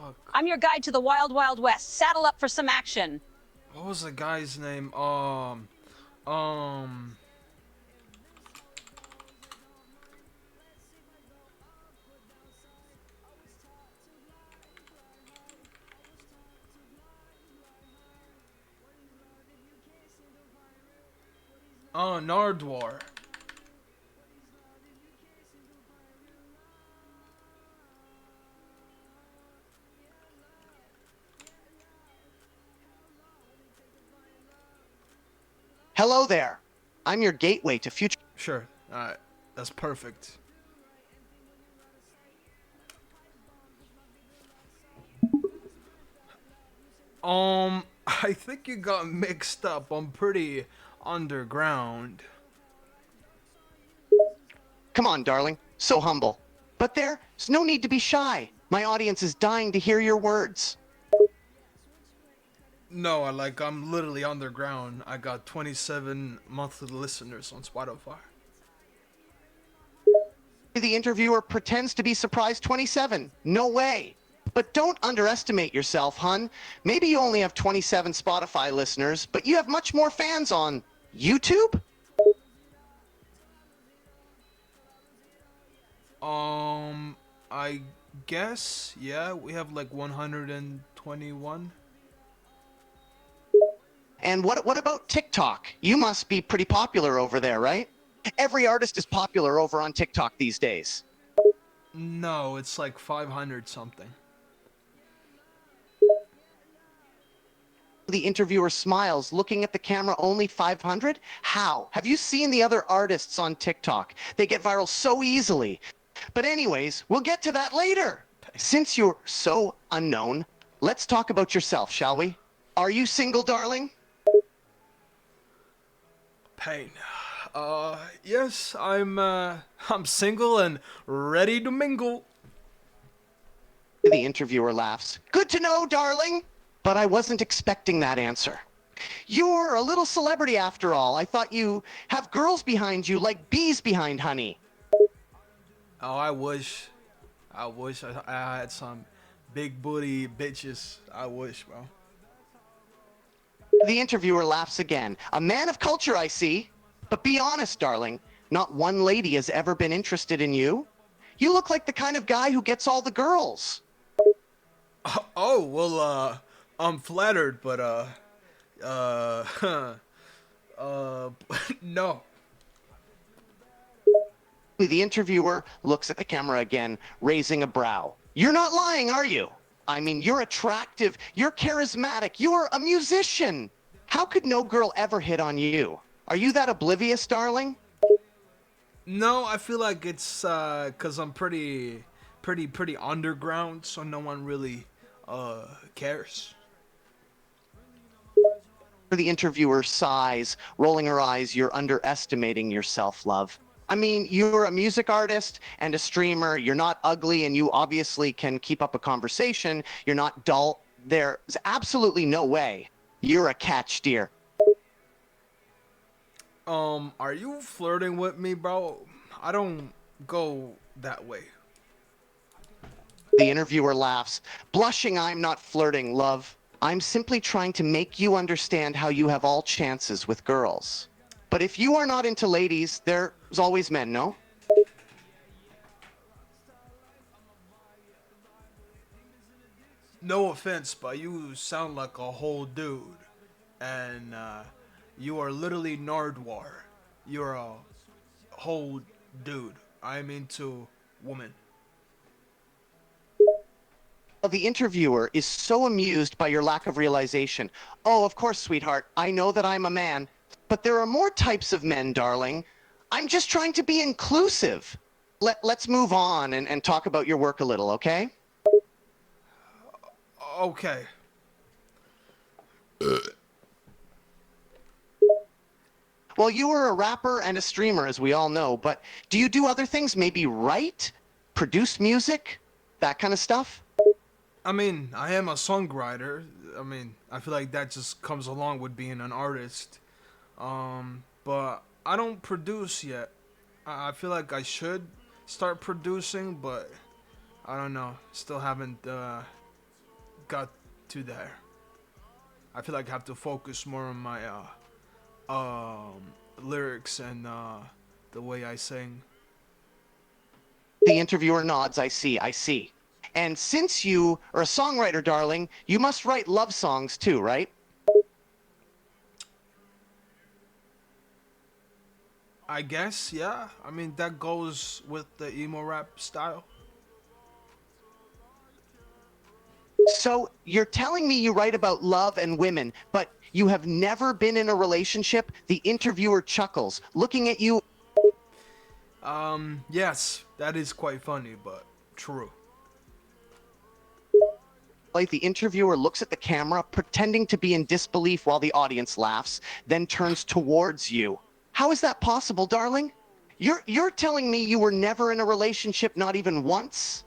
Fuck. I'm your guide to the Wild Wild West. Saddle up for some action. What was the guy's name? Um. Nardwar. Hello there. I'm your gateway to future. Sure. Alright. That's perfect. I think you got mixed up. I'm pretty underground. Come on, darling. So humble. But there's no need to be shy. My audience is dying to hear your words. No, I'm literally underground. I got 27 monthly listeners on Spotify. The interviewer pretends to be surprised 27. No way. But don't underestimate yourself, hun. Maybe you only have 27 Spotify listeners, but you have much more fans on YouTube? I guess, yeah, we have like 121. And what about TikTok? You must be pretty popular over there, right? Every artist is popular over on TikTok these days. No, it's like 500 something. The interviewer smiles, looking at the camera. Only 500? How? Have you seen the other artists on TikTok? They get viral so easily. But anyways, we'll get to that later. Since you're so unknown, let's talk about yourself, shall we? Are you single, darling? Pain. Yes, I'm single and ready to mingle. The interviewer laughs. Good to know, darling. But I wasn't expecting that answer. You're a little celebrity after all. I thought you have girls behind you like bees behind honey. Oh, I wish I had some big booty bitches. I wish, bro. The interviewer laughs again. A man of culture, I see. But be honest, darling. Not one lady has ever been interested in you. You look like the kind of guy who gets all the girls. Oh, well, I'm flattered, but, no. The interviewer looks at the camera again, raising a brow. You're not lying, are you? I mean, you're attractive, you're charismatic, you're a musician. How could no girl ever hit on you? Are you that oblivious, darling? No, I feel like it's, cause I'm pretty underground, so no one really, cares. The interviewer sighs, rolling her eyes. You're underestimating yourself, love. I mean, you're a music artist and a streamer. You're not ugly, and you obviously can keep up a conversation. You're not dull. There's absolutely no way you're a catch, dear. Are you flirting with me, bro? I don't go that way. The interviewer laughs. Blushing, I'm not flirting, love. I'm simply trying to make you understand how you have all chances with girls. But if you are not into ladies, there's always men, no? No offense, but you sound like a whole dude. And, you are literally Nardwar. You're a whole dude. I'm into women. The interviewer is so amused by your lack of realization. Oh, of course, sweetheart. I know that I'm a man, but there are more types of men, darling. I'm just trying to be inclusive. Let's move on and talk about your work a little, okay? Okay. Well, you are a rapper and a streamer, as we all know, but do you do other things? Maybe write, produce music, that kind of stuff? I mean, I am a songwriter. I mean, I feel like that just comes along with being an artist. But I don't produce yet. I feel like I should start producing, but I don't know. Still haven't got to there. I feel like I have to focus more on my lyrics and the way I sing. The interviewer nods. I see, I see. And since you are a songwriter, darling, you must write love songs too, right? I guess, yeah. I mean, that goes with the emo rap style. So you're telling me you write about love and women, but you have never been in a relationship? The interviewer chuckles, looking at you. Yes, that is quite funny, but true. Like the interviewer looks at the camera, pretending to be in disbelief while the audience laughs, then turns towards you. How is that possible, darling? You're telling me you were never in a relationship, not even once?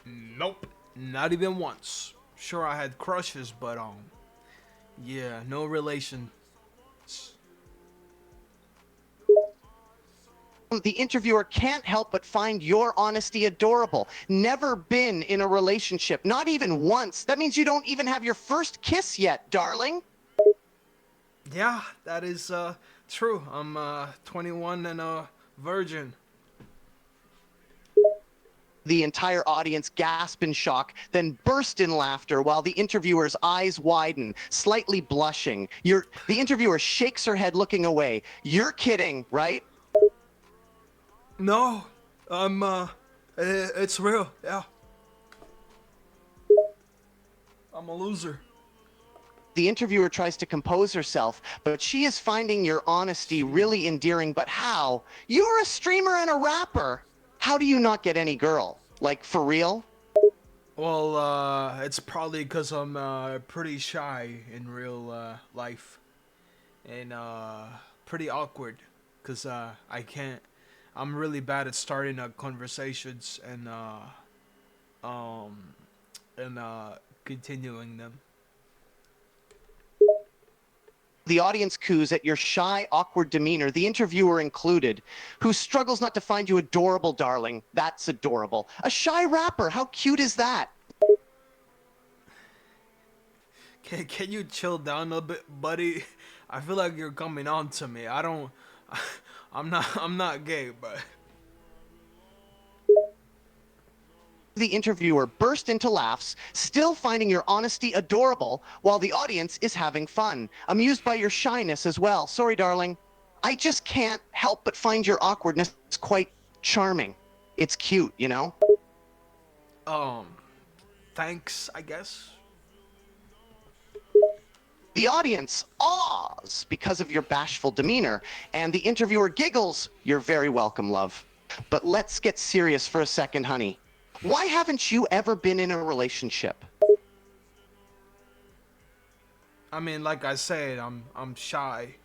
Nope, not even once. Sure, I had crushes, but yeah, no relation. The interviewer can't help but find your honesty adorable. Never been in a relationship, not even once. That means you don't even have your first kiss yet, darling. Yeah, that is true. I'm 21 and a virgin. The entire audience gasp in shock, then burst in laughter while the interviewer's eyes widen, slightly blushing. The interviewer shakes her head, looking away. You're kidding, right? No, I'm it's real. Yeah, I'm a loser. The interviewer tries to compose herself, but she is finding your honesty really endearing. But how? You're a streamer and a rapper. How do you not get any girl? Like, for real? Well, it's probably because I'm pretty shy in real life and pretty awkward because I can't. I'm really bad at starting conversations um and continuing them. The audience coos at your shy, awkward demeanor, the interviewer included, who struggles not to find you adorable, darling. That's adorable. A shy rapper, how cute is that? Can you chill down a bit, buddy? I feel like you're coming on to me. I don't. I'm not gay, but The interviewer burst into laughs, still finding your honesty adorable, while the audience is having fun, amused by your shyness as well. Sorry, darling. I just can't help but find your awkwardness quite charming. It's cute, you know? um, thanks, I guess. The audience awes because of your bashful demeanor, and the interviewer giggles. You're very welcome, love. But let's get serious for a second, honey. Why haven't you ever been in a relationship? I mean, like I said, I'm shy.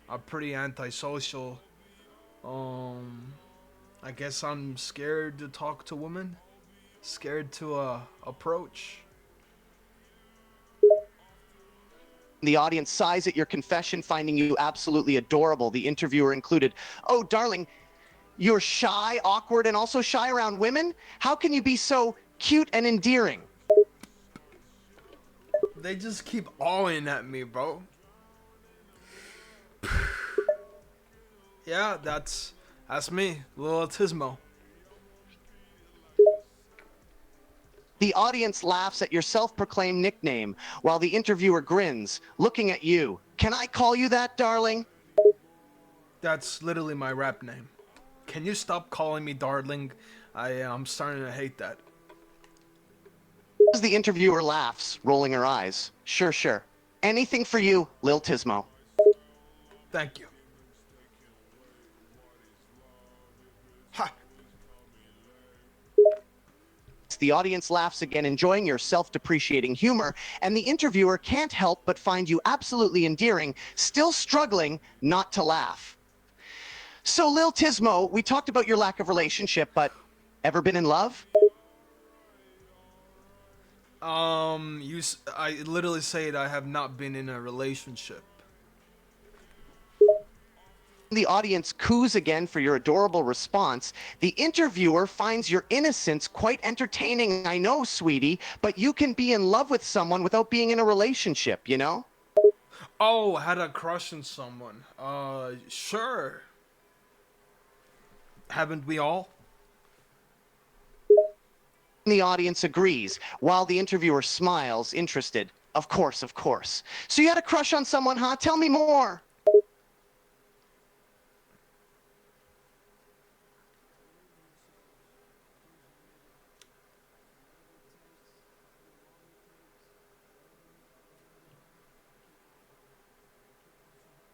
I'm pretty antisocial. Um, I guess I'm scared to talk to women. Scared to approach. The audience sighs at your confession, finding you absolutely adorable, the interviewer included. Oh, darling, you're shy, awkward, and also shy around women? How can you be so cute and endearing? They just keep awing at me, bro. Yeah, that's me, little autismo. The audience laughs at your self-proclaimed nickname, while the interviewer grins, looking at you. Can I call you that, darling? That's literally my rap name. Can you stop calling me darling? I'm starting to hate that. As the interviewer laughs, rolling her eyes. Sure, sure. Anything for you, Lil Tismo. Thank you. Ha! The audience laughs again, enjoying your self-depreciating humor, and the interviewer can't help but find you absolutely endearing, still struggling not to laugh. So, Lil Tismo, we talked about your lack of relationship, but ever been in love? I literally said I have not been in a relationship. The audience coos again for your adorable response. The interviewer finds your innocence quite entertaining. I know, sweetie, but you can be in love with someone without being in a relationship, you know? Oh, had a crush on someone. Sure. Haven't we all? The audience agrees, while the interviewer smiles, interested. Of course, of course. So you had a crush on someone, huh? Tell me more.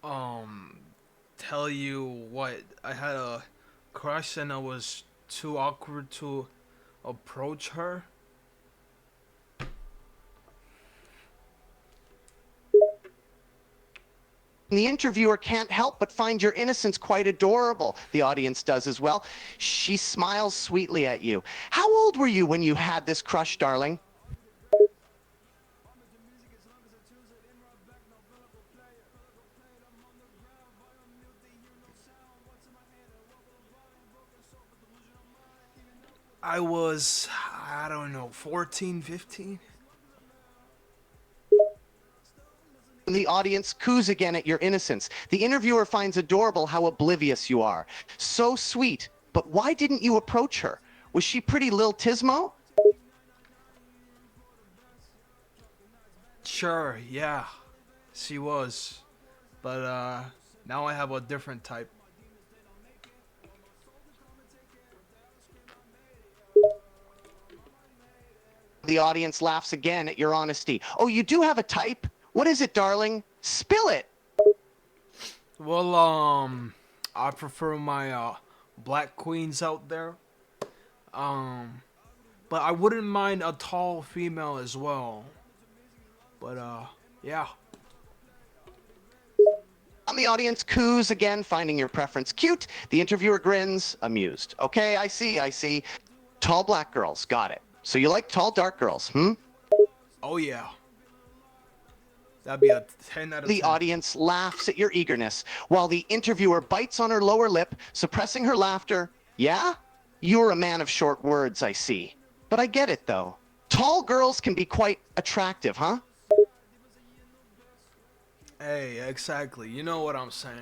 Um, Tell you what, I had a crush and I was too awkward to approach her. The interviewer can't help but find your innocence quite adorable. The audience does as well. She smiles sweetly at you. How old were you when you had this crush, darling? I was, I don't know, 14, 15? The audience coos again at your innocence. The interviewer finds adorable how oblivious you are. So sweet, but why didn't you approach her? Was she pretty Lil Tismo? Sure, yeah, she was. But, now I have a different type. The audience laughs again at your honesty. Oh, you do have a type? What is it, darling? Spill it. Well, I prefer my, black queens out there. Um, but I wouldn't mind a tall female as well. But, yeah. And the audience coos again, finding your preference cute. The interviewer grins, amused. Okay, I see, I see. Tall black girls, got it. So you like tall dark girls, hmm? Oh, yeah. That'd be a 10 out of 10. The audience laughs at your eagerness, while the interviewer bites on her lower lip, suppressing her laughter. Yeah? You're a man of short words, I see. But I get it, though. Tall girls can be quite attractive, huh? Hey, exactly. You know what I'm saying.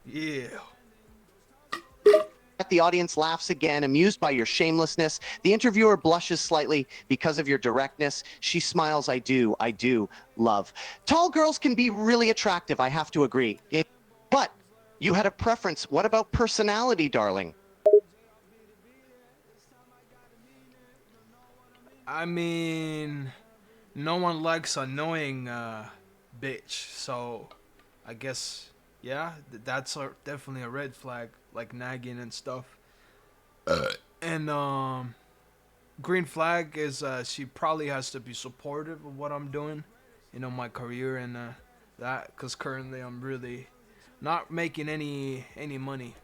Yeah. The audience laughs again, amused by your shamelessness. The interviewer blushes slightly because of your directness. She smiles, I do, love. Tall girls can be really attractive, I have to agree. But you had a preference. What about personality, darling? I mean, no one likes annoying, bitch. So, I guess, yeah, that's definitely a red flag, like nagging and stuff. And, green flag is, she probably has to be supportive of what I'm doing, my career and, that, because currently I'm really not making any money.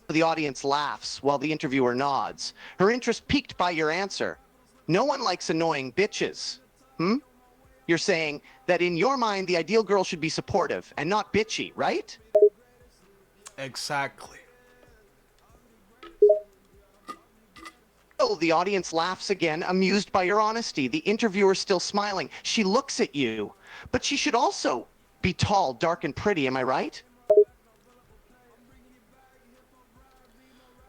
The audience laughs while the interviewer nods, her interest piqued by your answer. No one likes annoying bitches. Hmm? You're saying that in your mind, the ideal girl should be supportive and not bitchy, right? Exactly. Oh, the audience laughs again, amused by your honesty. The interviewer still smiling. She looks at you, but she should also be tall, dark, and pretty, am I right?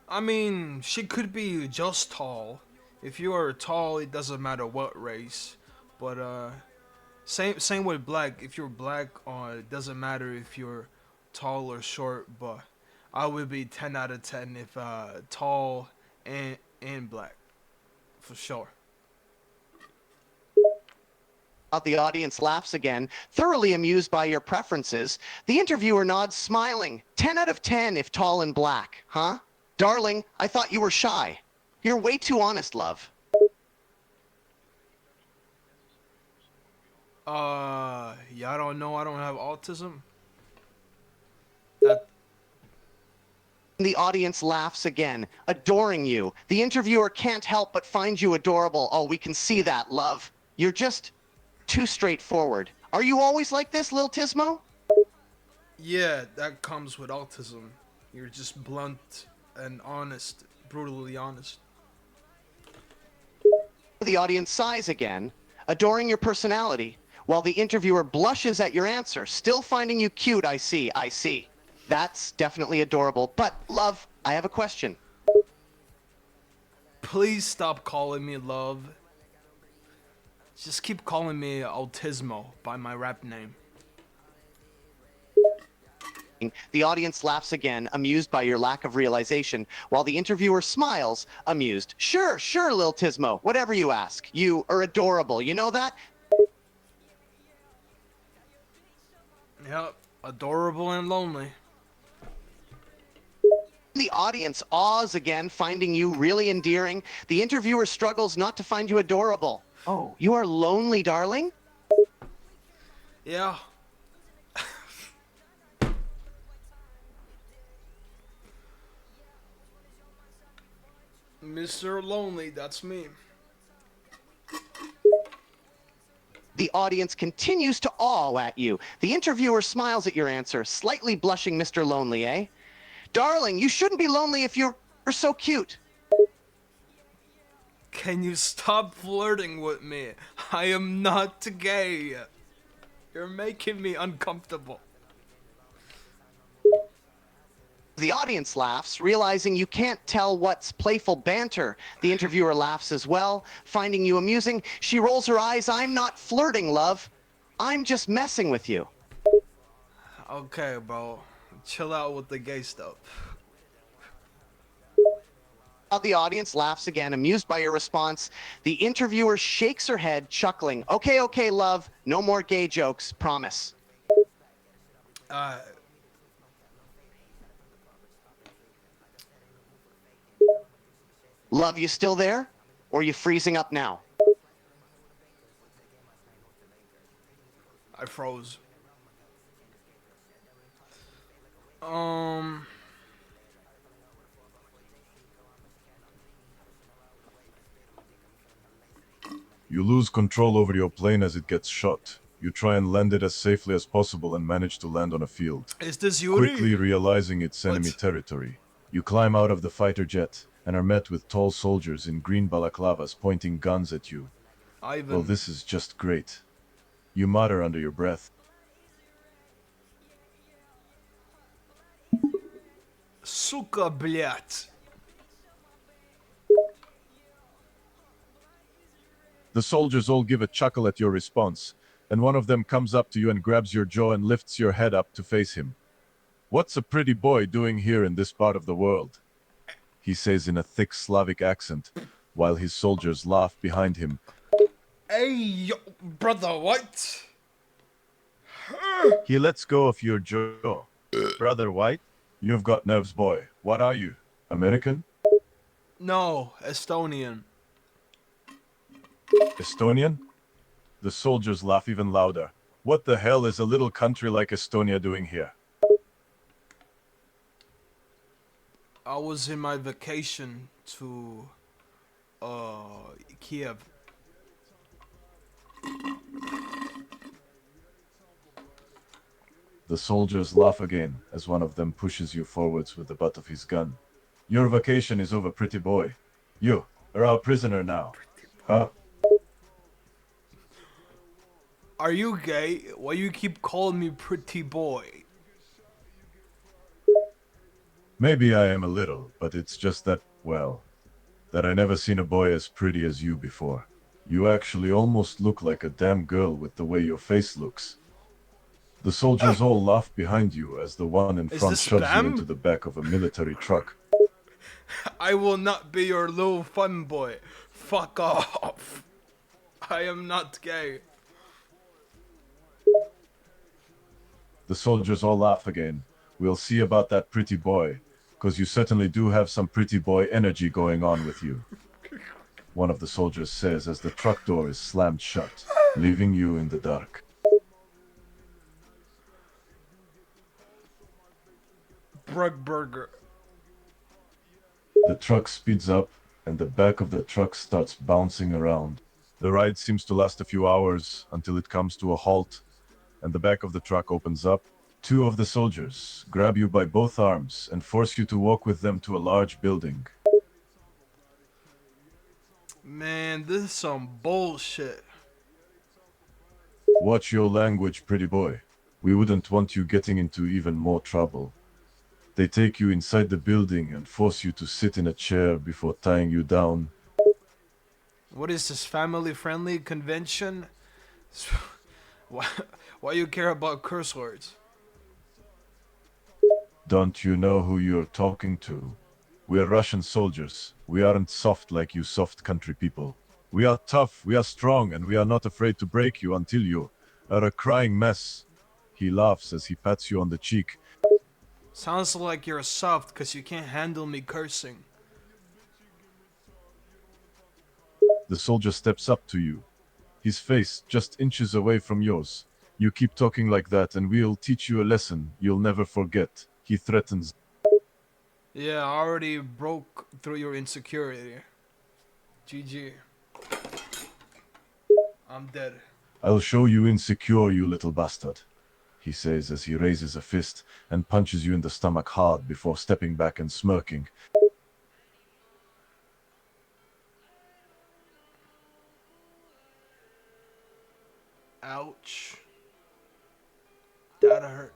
I mean, she could be just tall. If you are tall, it doesn't matter what race. But same with black. If you're black, it doesn't matter if you're tall or short. But I would be 10 out of 10 if tall and black, for sure. The audience laughs again, thoroughly amused by your preferences. The interviewer nods, smiling. 10 out of 10 if tall and black, huh? Darling, I thought you were shy. You're way too honest, love. Y'all don't know I don't have autism? That The audience laughs again, adoring you. The interviewer can't help but find you adorable. Oh, we can see that, love. You're just too straightforward. Are you always like this, Lil Tismo? Yeah, that comes with autism. You're just blunt and honest, brutally honest. The audience sighs again, adoring your personality, while the interviewer blushes at your answer, still finding you cute. I see, I see. That's definitely adorable. But, love, I have a question. Please stop calling me love. Just keep calling me Autismo by my rap name. The audience laughs again, amused by your lack of realization, while the interviewer smiles, amused. Sure, sure, Lil Tismo, whatever you ask. You are adorable, you know that? Yep, adorable and lonely. The audience awes again, finding you really endearing. The interviewer struggles not to find you adorable. Oh, you are lonely, darling? Yeah. Mr. Lonely, that's me. The audience continues to awe at you. The interviewer smiles at your answer, slightly blushing, Mr. Lonely, eh? Darling, you shouldn't be lonely if you're so cute. Can you stop flirting with me? I am not gay. You're making me uncomfortable. The audience laughs, realizing you can't tell what's playful banter. The interviewer laughs as well, finding you amusing. She rolls her eyes. I'm not flirting, love. I'm just messing with you. Okay, bro. Chill out with the gay stuff. The audience laughs again, amused by your response. The interviewer shakes her head, chuckling. Okay, okay, love. No more gay jokes. Promise. Uh, Love, you still there? Or are you freezing up now? I froze. Um, You lose control over your plane as it gets shot. You try and land it as safely as possible and manage to land on a field. is this Yuri? Quickly realizing it's enemy What? territory, you climb out of the fighter jet and are met with tall soldiers in green balaclavas pointing guns at you. Ivan. Well, this is just great. You mutter under your breath. Сука, блядь. The soldiers all give a chuckle at your response, and one of them comes up to you and grabs your jaw and lifts your head up to face him. What's a pretty boy doing here in this part of the world? He says in a thick Slavic accent, while his soldiers laugh behind him. Hey, yo, brother, what? He lets go of your jaw. Brother White, you've got nerves, boy. What are you? American? No, Estonian. Estonian? The soldiers laugh even louder. What the hell is a little country like Estonia doing here? I was in my vacation to, Kiev. The soldiers laugh again as one of them pushes you forwards with the butt of his gun. Your vacation is over, pretty boy. You are our prisoner now. Huh? Are you gay? Why you keep calling me pretty boy? Maybe I am a little, but it's just that, well, that I never seen a boy as pretty as you before. You actually almost look like a damn girl with the way your face looks. The soldiers all laugh behind you as the one in Is front this shoves you spam? into the back of a military truck. I will not be your little fun boy. Fuck off. I am not gay. The soldiers all laugh again. We'll see about that pretty boy, 'cause you certainly do have some pretty boy energy going on with you. One of the soldiers says as the truck door is slammed shut, leaving you in the dark. Brugburger. The truck speeds up, and the back of the truck starts bouncing around. The ride seems to last a few hours until it comes to a halt, and the back of the truck opens up. Two of the soldiers grab you by both arms and force you to walk with them to a large building. Man, this is some bullshit. Watch your language, pretty boy. We wouldn't want you getting into even more trouble. They take you inside the building and force you to sit in a chair before tying you down. What is this, family-friendly convention? why, why you care about curse words? Don't you know who you're talking to? We're Russian soldiers. We aren't soft like you soft country people. We are tough, we are strong, and we are not afraid to break you until you are a crying mess. He laughs as he pats you on the cheek. Sounds like you're soft because you can't handle me cursing. The soldier steps up to you, his face just inches away from yours. You keep talking like that and we'll teach you a lesson you'll never forget. He threatens. Yeah, I already broke through your insecurity. GG. I'm dead. I'll show you insecure, you little bastard, he says as he raises a fist and punches you in the stomach hard before stepping back and smirking. Ouch. That hurt.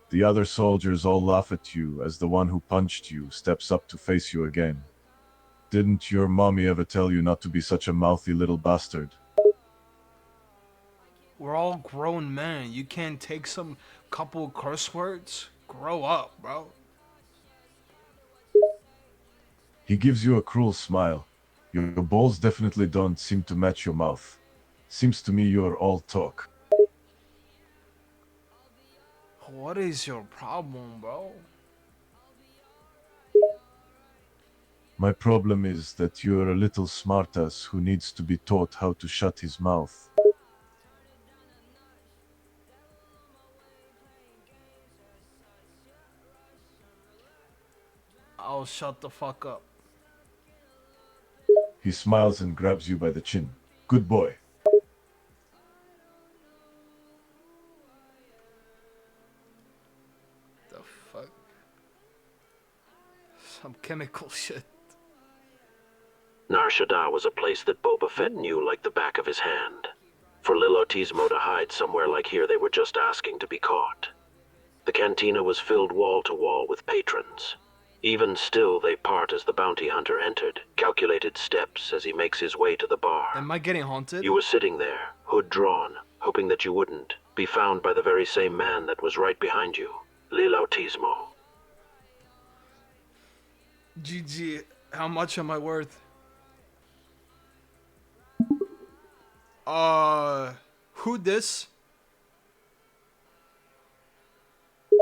The other soldiers all laugh at you as the one who punched you steps up to face you again. Didn't your mommy ever tell you not to be such a mouthy little bastard? We're all grown men. You can't take some couple curse words? Grow up, bro. He gives you a cruel smile. Your balls definitely don't seem to match your mouth. Seems to me you're all talk. What is your problem, bro? My problem is that you're a little smartass who needs to be taught how to shut his mouth. I'll shut the fuck up. He smiles and grabs you by the chin. Good boy. The fuck? Some chemical shit. Nar Shaddaa was a place that Boba Fett knew like the back of his hand. For Lil Autismo to hide somewhere like here, they were just asking to be caught. The cantina was filled wall to wall with patrons. Even still, they part as the bounty hunter entered, calculated steps as he makes his way to the bar. Am I getting haunted? You were sitting there, hood drawn, hoping that you wouldn't be found by the very same man that was right behind you, Lil Autismo. GG. How much am I worth? Who this?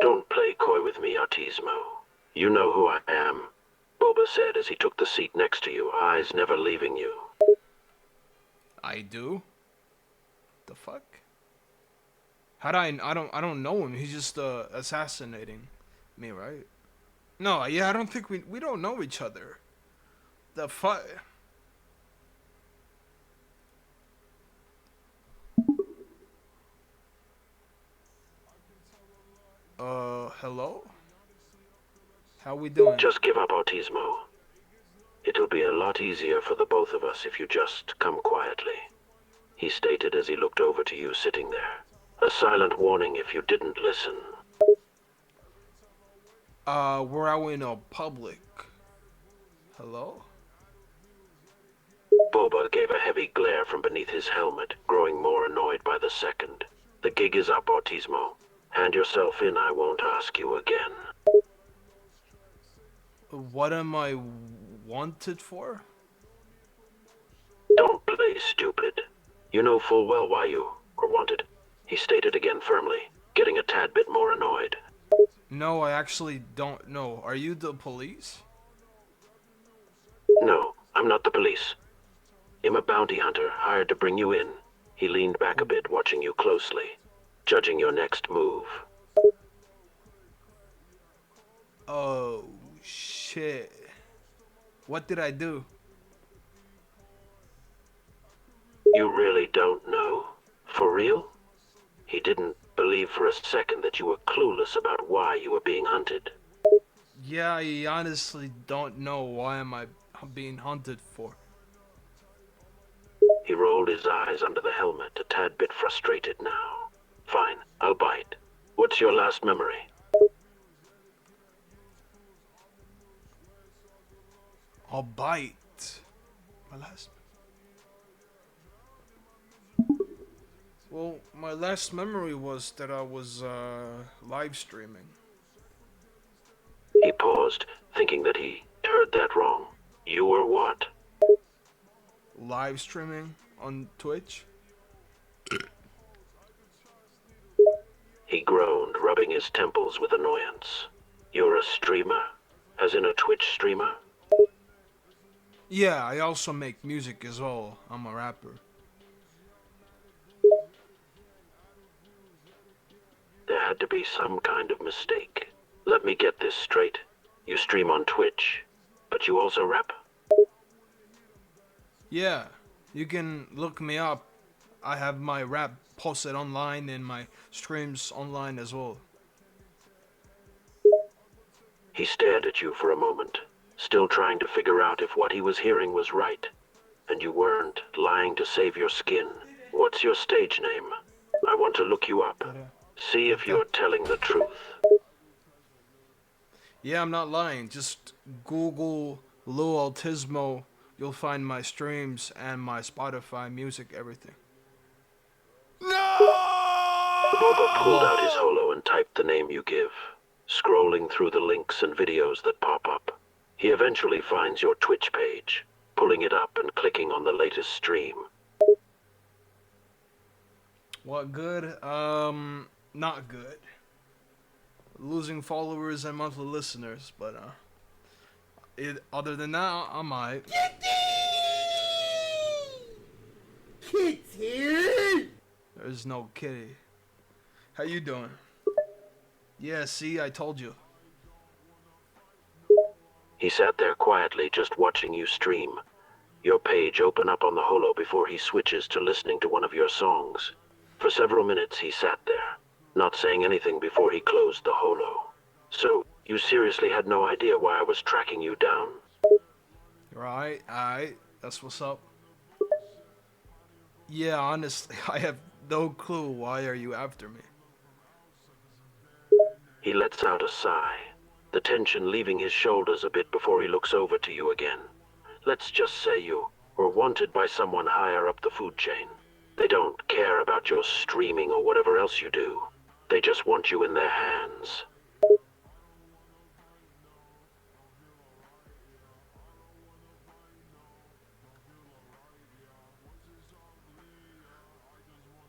Don't play coy with me, Autismo. You know who I am. Boba said as he took the seat next to you, eyes never leaving you. I do? The fuck? How'd I don't know him. He's just assassinating me, right? No, yeah, I don't think we don't know each other. The fuck? Hello? How we doing? Just give up, Autismo. It'll be a lot easier for the both of us if you just come quietly, he stated as he looked over to you sitting there. A silent warning if you didn't listen. We're out in a public. Hello? Boba gave a heavy glare from beneath his helmet, growing more annoyed by the second. The gig is up, Autismo. Hand yourself in, I won't ask you again. What am I wanted for? Don't play stupid. You know full well why you are wanted, he stated again firmly, getting a tad bit more annoyed. No, I actually don't know. Are you the police? No, I'm not the police. I'm a bounty hunter hired to bring you in. He leaned back a bit, watching you closely, judging your next move. Oh, shit. What did I do? You really don't know? For real? He didn't believe for a second that you were clueless about why you were being hunted. Yeah, I honestly don't know why am I being hunted for. He rolled his eyes under the helmet, a tad bit frustrated now. Fine, I'll bite. What's your last memory? I'll bite. My last. Well, my last memory was that I was live streaming. He paused, thinking that he heard that wrong. You were what? Live streaming on Twitch. He groaned, rubbing his temples with annoyance. You're a streamer? As in a Twitch streamer? Yeah, I also make music as well. I'm a rapper. There had to be some kind of mistake. Let me get this straight. You stream on Twitch, but you also rap? Yeah, you can look me up. I have my rap posted online and my streams online as well. He stared at you for a moment, still trying to figure out if what he was hearing was right. And you weren't lying to save your skin. What's your stage name? I want to look you up. See if you're telling the truth. Yeah, I'm not lying. Just Google Lou Altismo. You'll find my streams and my Spotify music, everything. Boba pulled out his holo and typed the name you give, scrolling through the links and videos that pop up. He eventually finds your Twitch page, pulling it up and clicking on the latest stream. What good? Not good. Losing followers and monthly listeners, but other than that, I'm alright. Kitty! There's no kitty. How you doing? Yeah, see, I told you. He sat there quietly, just watching you stream. Your page open up on the holo before he switches to listening to one of your songs. For several minutes he sat there, not saying anything before he closed the holo. So, you seriously had no idea why I was tracking you down? Alright, that's what's up. Yeah, honestly, I have no clue why are you after me. He lets out a sigh, the tension leaving his shoulders a bit before he looks over to you again. Let's just say you were wanted by someone higher up the food chain. They don't care about your streaming or whatever else you do. They just want you in their hands.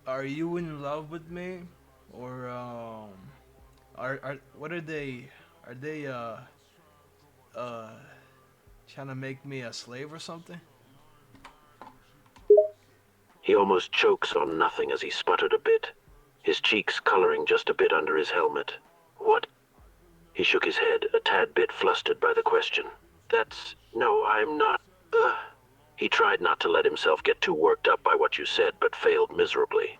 Are you in love with me? Or, what are they? Are they, trying to make me a slave or something? He almost chokes on nothing as he sputtered a bit, his cheeks coloring just a bit under his helmet. What? He shook his head, a tad bit flustered by the question. No, I'm not. Ugh. He tried not to let himself get too worked up by what you said, but failed miserably.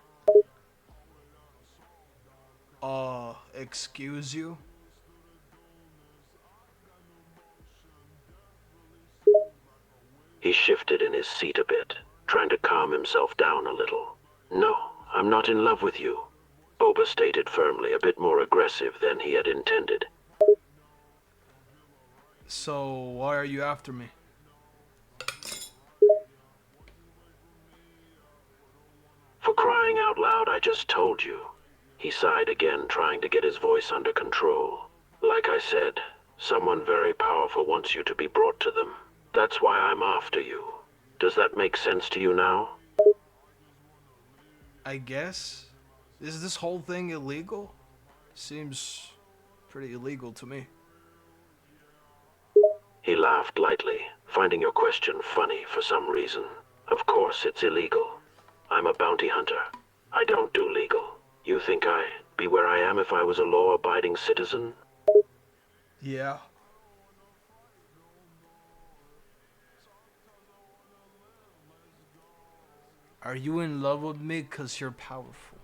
Excuse you? He shifted in his seat a bit, trying to calm himself down a little. No, I'm not in love with you, Boba stated firmly, a bit more aggressive than he had intended. So, why are you after me? For crying out loud, I just told you. He sighed again, trying to get his voice under control. Like I said, someone very powerful wants you to be brought to them. That's why I'm after you. Does that make sense to you now? I guess? Is this whole thing illegal? Seems pretty illegal to me. He laughed lightly, finding your question funny for some reason. Of course it's illegal. I'm a bounty hunter. I don't do legal. You think I'd be where I am if I was a law-abiding citizen? Yeah. Are you in love with me 'cause you're powerful?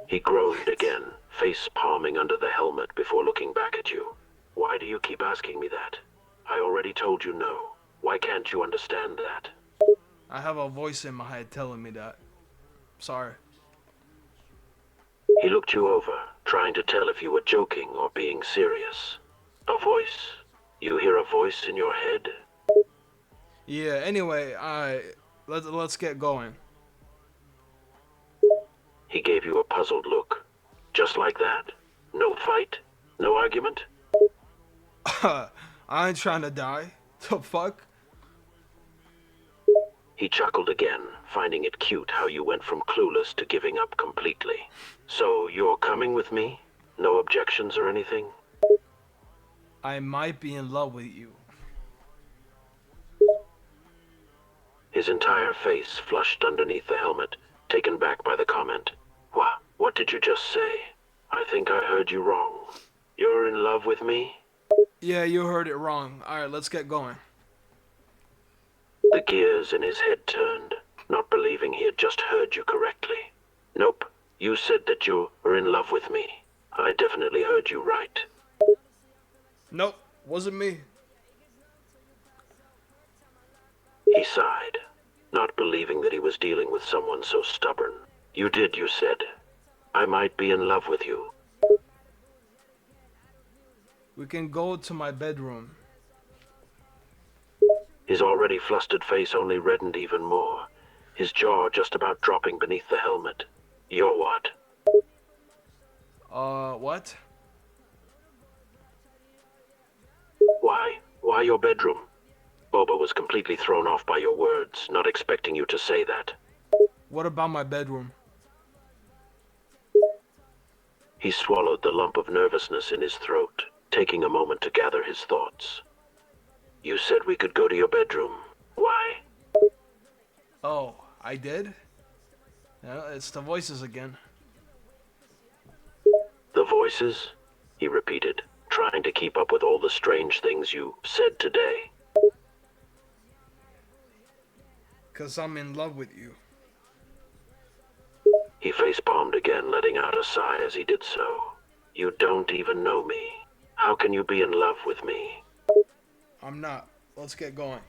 He groaned again, face palming under the helmet before looking back at you. Why do you keep asking me that? I already told you no. Why can't you understand that? I have a voice in my head telling me that. Sorry. He looked you over, trying to tell if you were joking or being serious. A voice? You hear a voice in your head? Yeah, anyway, let's get going. He gave you a puzzled look. Just like that? No fight? No argument? I ain't trying to die. The fuck? He chuckled again, finding it cute how you went from clueless to giving up completely. So, you're coming with me? No objections or anything? I might be in love with you. His entire face flushed underneath the helmet, taken back by the comment. What did you just say? I think I heard you wrong. You're in love with me? Yeah, you heard it wrong. Alright, let's get going. The gears in his head turned, not believing he had just heard you correctly. Nope, you said that you were in love with me. I definitely heard you right. Nope, wasn't me. He sighed, not believing that he was dealing with someone so stubborn. You did, you said. I might be in love with you. We can go to my bedroom. His already flustered face only reddened even more, his jaw just about dropping beneath the helmet. You're what? What? Why your bedroom? Boba was completely thrown off by your words, not expecting you to say that. What about my bedroom? He swallowed the lump of nervousness in his throat, taking a moment to gather his thoughts. You said we could go to your bedroom. Why? Oh, I did? Yeah, it's the voices again. The voices? He repeated, trying to keep up with all the strange things you said today. 'Cause I'm in love with you. He face-palmed again, letting out a sigh as he did so. You don't even know me. How can you be in love with me? I'm not. Let's get going.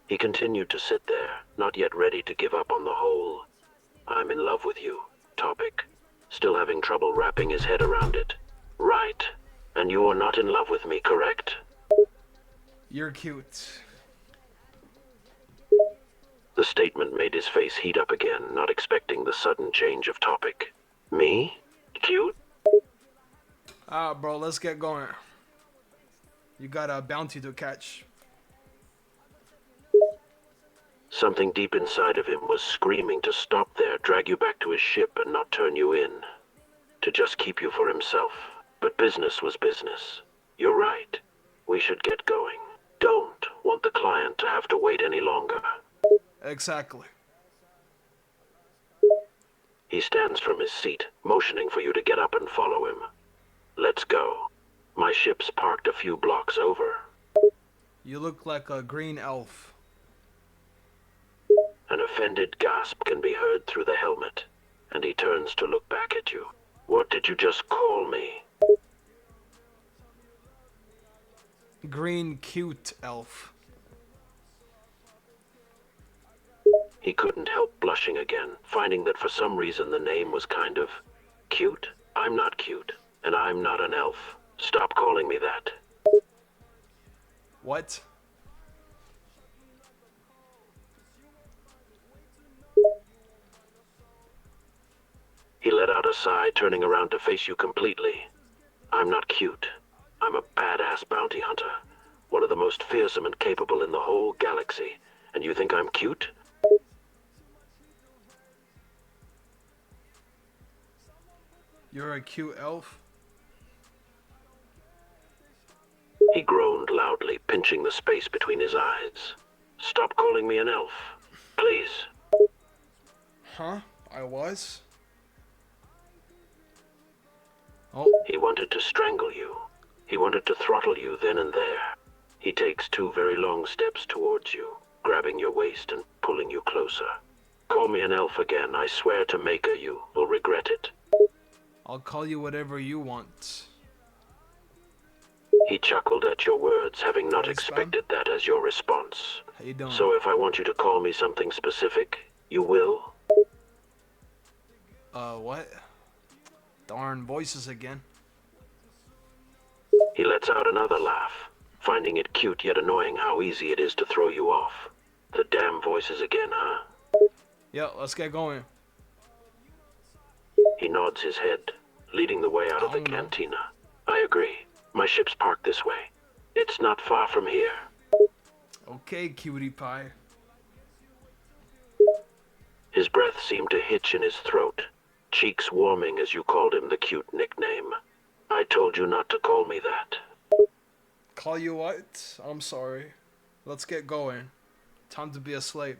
He continued to sit there, not yet ready to give up on the whole "I'm in love with you" topic, still having trouble wrapping his head around it. Right. And you're not in love with me, correct? You're cute. The statement made his face heat up again, not expecting the sudden change of topic. Me? Cute? Bro, let's get going. You got a bounty to catch. Something deep inside of him was screaming to stop there, drag you back to his ship and not turn you in. To just keep you for himself. But business was business. You're right. We should get going. Don't want the client to have to wait any longer. Exactly. He stands from his seat, motioning for you to get up and follow him. Let's go. My ship's parked a few blocks over. You look like a green elf. An offended gasp can be heard through the helmet, and he turns to look back at you. What did you just call me? Green cute elf. He couldn't help blushing again, finding that for some reason the name was kind of cute. I'm not cute, and I'm not an elf. Stop calling me that. What? He let out a sigh, turning around to face you completely. I'm not cute. I'm a badass bounty hunter. One of the most fearsome and capable in the whole galaxy. And you think I'm cute? You're a cute elf? He groaned loudly, pinching the space between his eyes. Stop calling me an elf, please. Huh? I was? Oh, He wanted to strangle you. He wanted to throttle you then and there. He takes 2 very long steps towards you, grabbing your waist and pulling you closer. Call me an elf again, I swear to Maker you will regret it. I'll call you whatever you want. He chuckled at your words, having not Hey, Spam. expected that as your response. How you doing? So if I want you to call me something specific, you will? What? Darn voices again. He lets out another laugh, finding it cute yet annoying how easy it is to throw you off. The damn voices again, huh? Yeah, let's get going. He nods his head, leading the way out of the Oh, no. cantina. I agree. My ship's parked this way. It's not far from here. Okay, cutie pie. His breath seemed to hitch in his throat, cheeks warming as you called him the cute nickname. I told you not to call me that. Call you what? I'm sorry. Let's get going. Time to be a slave.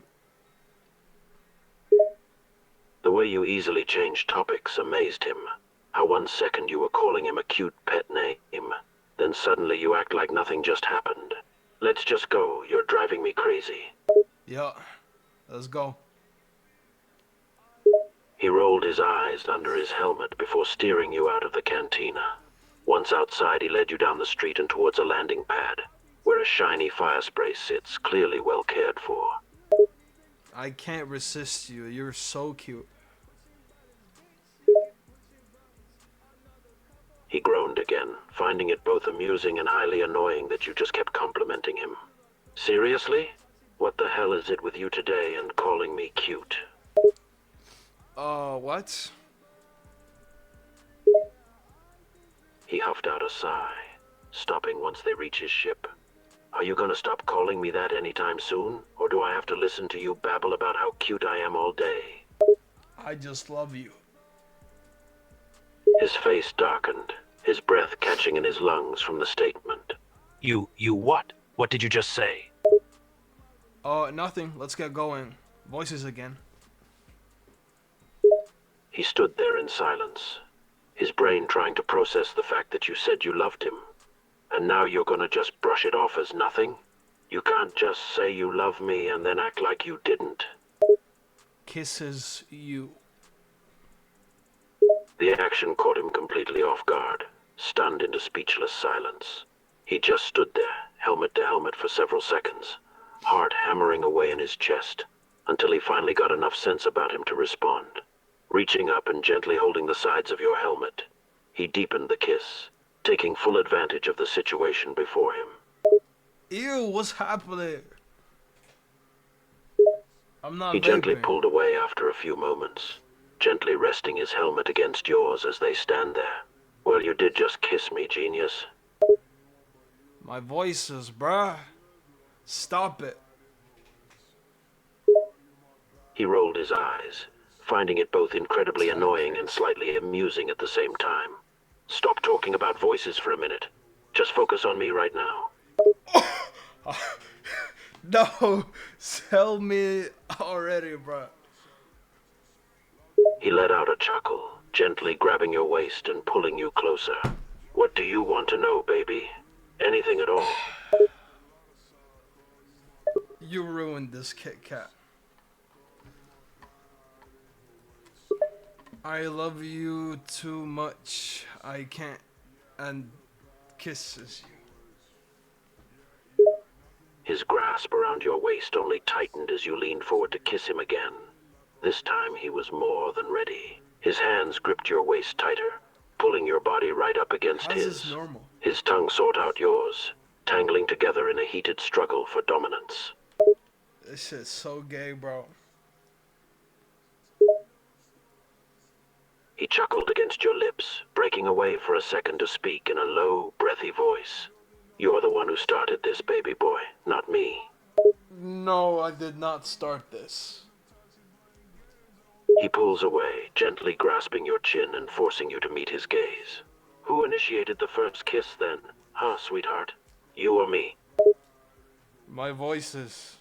The way you easily changed topics amazed him. How 1 second you were calling him a cute pet name, then suddenly you act like nothing just happened. Let's just go, you're driving me crazy. Yeah, let's go. He rolled his eyes under his helmet before steering you out of the cantina. Once outside, he led you down the street and towards a landing pad, where a shiny fire spray sits, clearly well cared for. I can't resist you. You're so cute. He groaned again, finding it both amusing and highly annoying that you just kept complimenting him. Seriously? What the hell is it with you today and calling me cute? What? He huffed out a sigh, stopping once they reach his ship. Are you gonna stop calling me that anytime soon? Or do I have to listen to you babble about how cute I am all day? I just love you. His face darkened, his breath catching in his lungs from the statement. You what? What did you just say? Nothing. Let's get going. Voices again. He stood there in silence, his brain trying to process the fact that you said you loved him. And now you're gonna just brush it off as nothing? You can't just say you love me and then act like you didn't. Kisses you. The action caught him completely off guard, stunned into speechless silence. He just stood there, helmet to helmet for several seconds, heart hammering away in his chest, until he finally got enough sense about him to respond. Reaching up and gently holding the sides of your helmet, he deepened the kiss, taking full advantage of the situation before him. Ew, what's happening? I'm not He gently vaping. pulled away after a few moments, gently resting his helmet against yours as they stand there. Well, you did just kiss me, genius. My voices, bruh. Stop it. He rolled his eyes, finding it both incredibly annoying and slightly amusing at the same time. Stop talking about voices for a minute. Just focus on me right now. No, tell me already, bruh. He let out a chuckle, gently grabbing your waist and pulling you closer. What do you want to know, baby? Anything at all? You ruined this Kit Kat. I love you too much. I can't. And kisses you. His grasp around your waist only tightened as you leaned forward to kiss him again. This time he was more than ready. His hands gripped your waist tighter, pulling your body right up against How's his. this normal? His tongue sought out yours, tangling together in a heated struggle for dominance. This shit's so gay, bro. He chuckled against your lips, breaking away for a second to speak in a low, breathy voice. You're the one who started this, baby boy, not me. No, I did not start this. He pulls away, gently grasping your chin and forcing you to meet his gaze. Who initiated the first kiss then? Huh, sweetheart? You or me? My voices.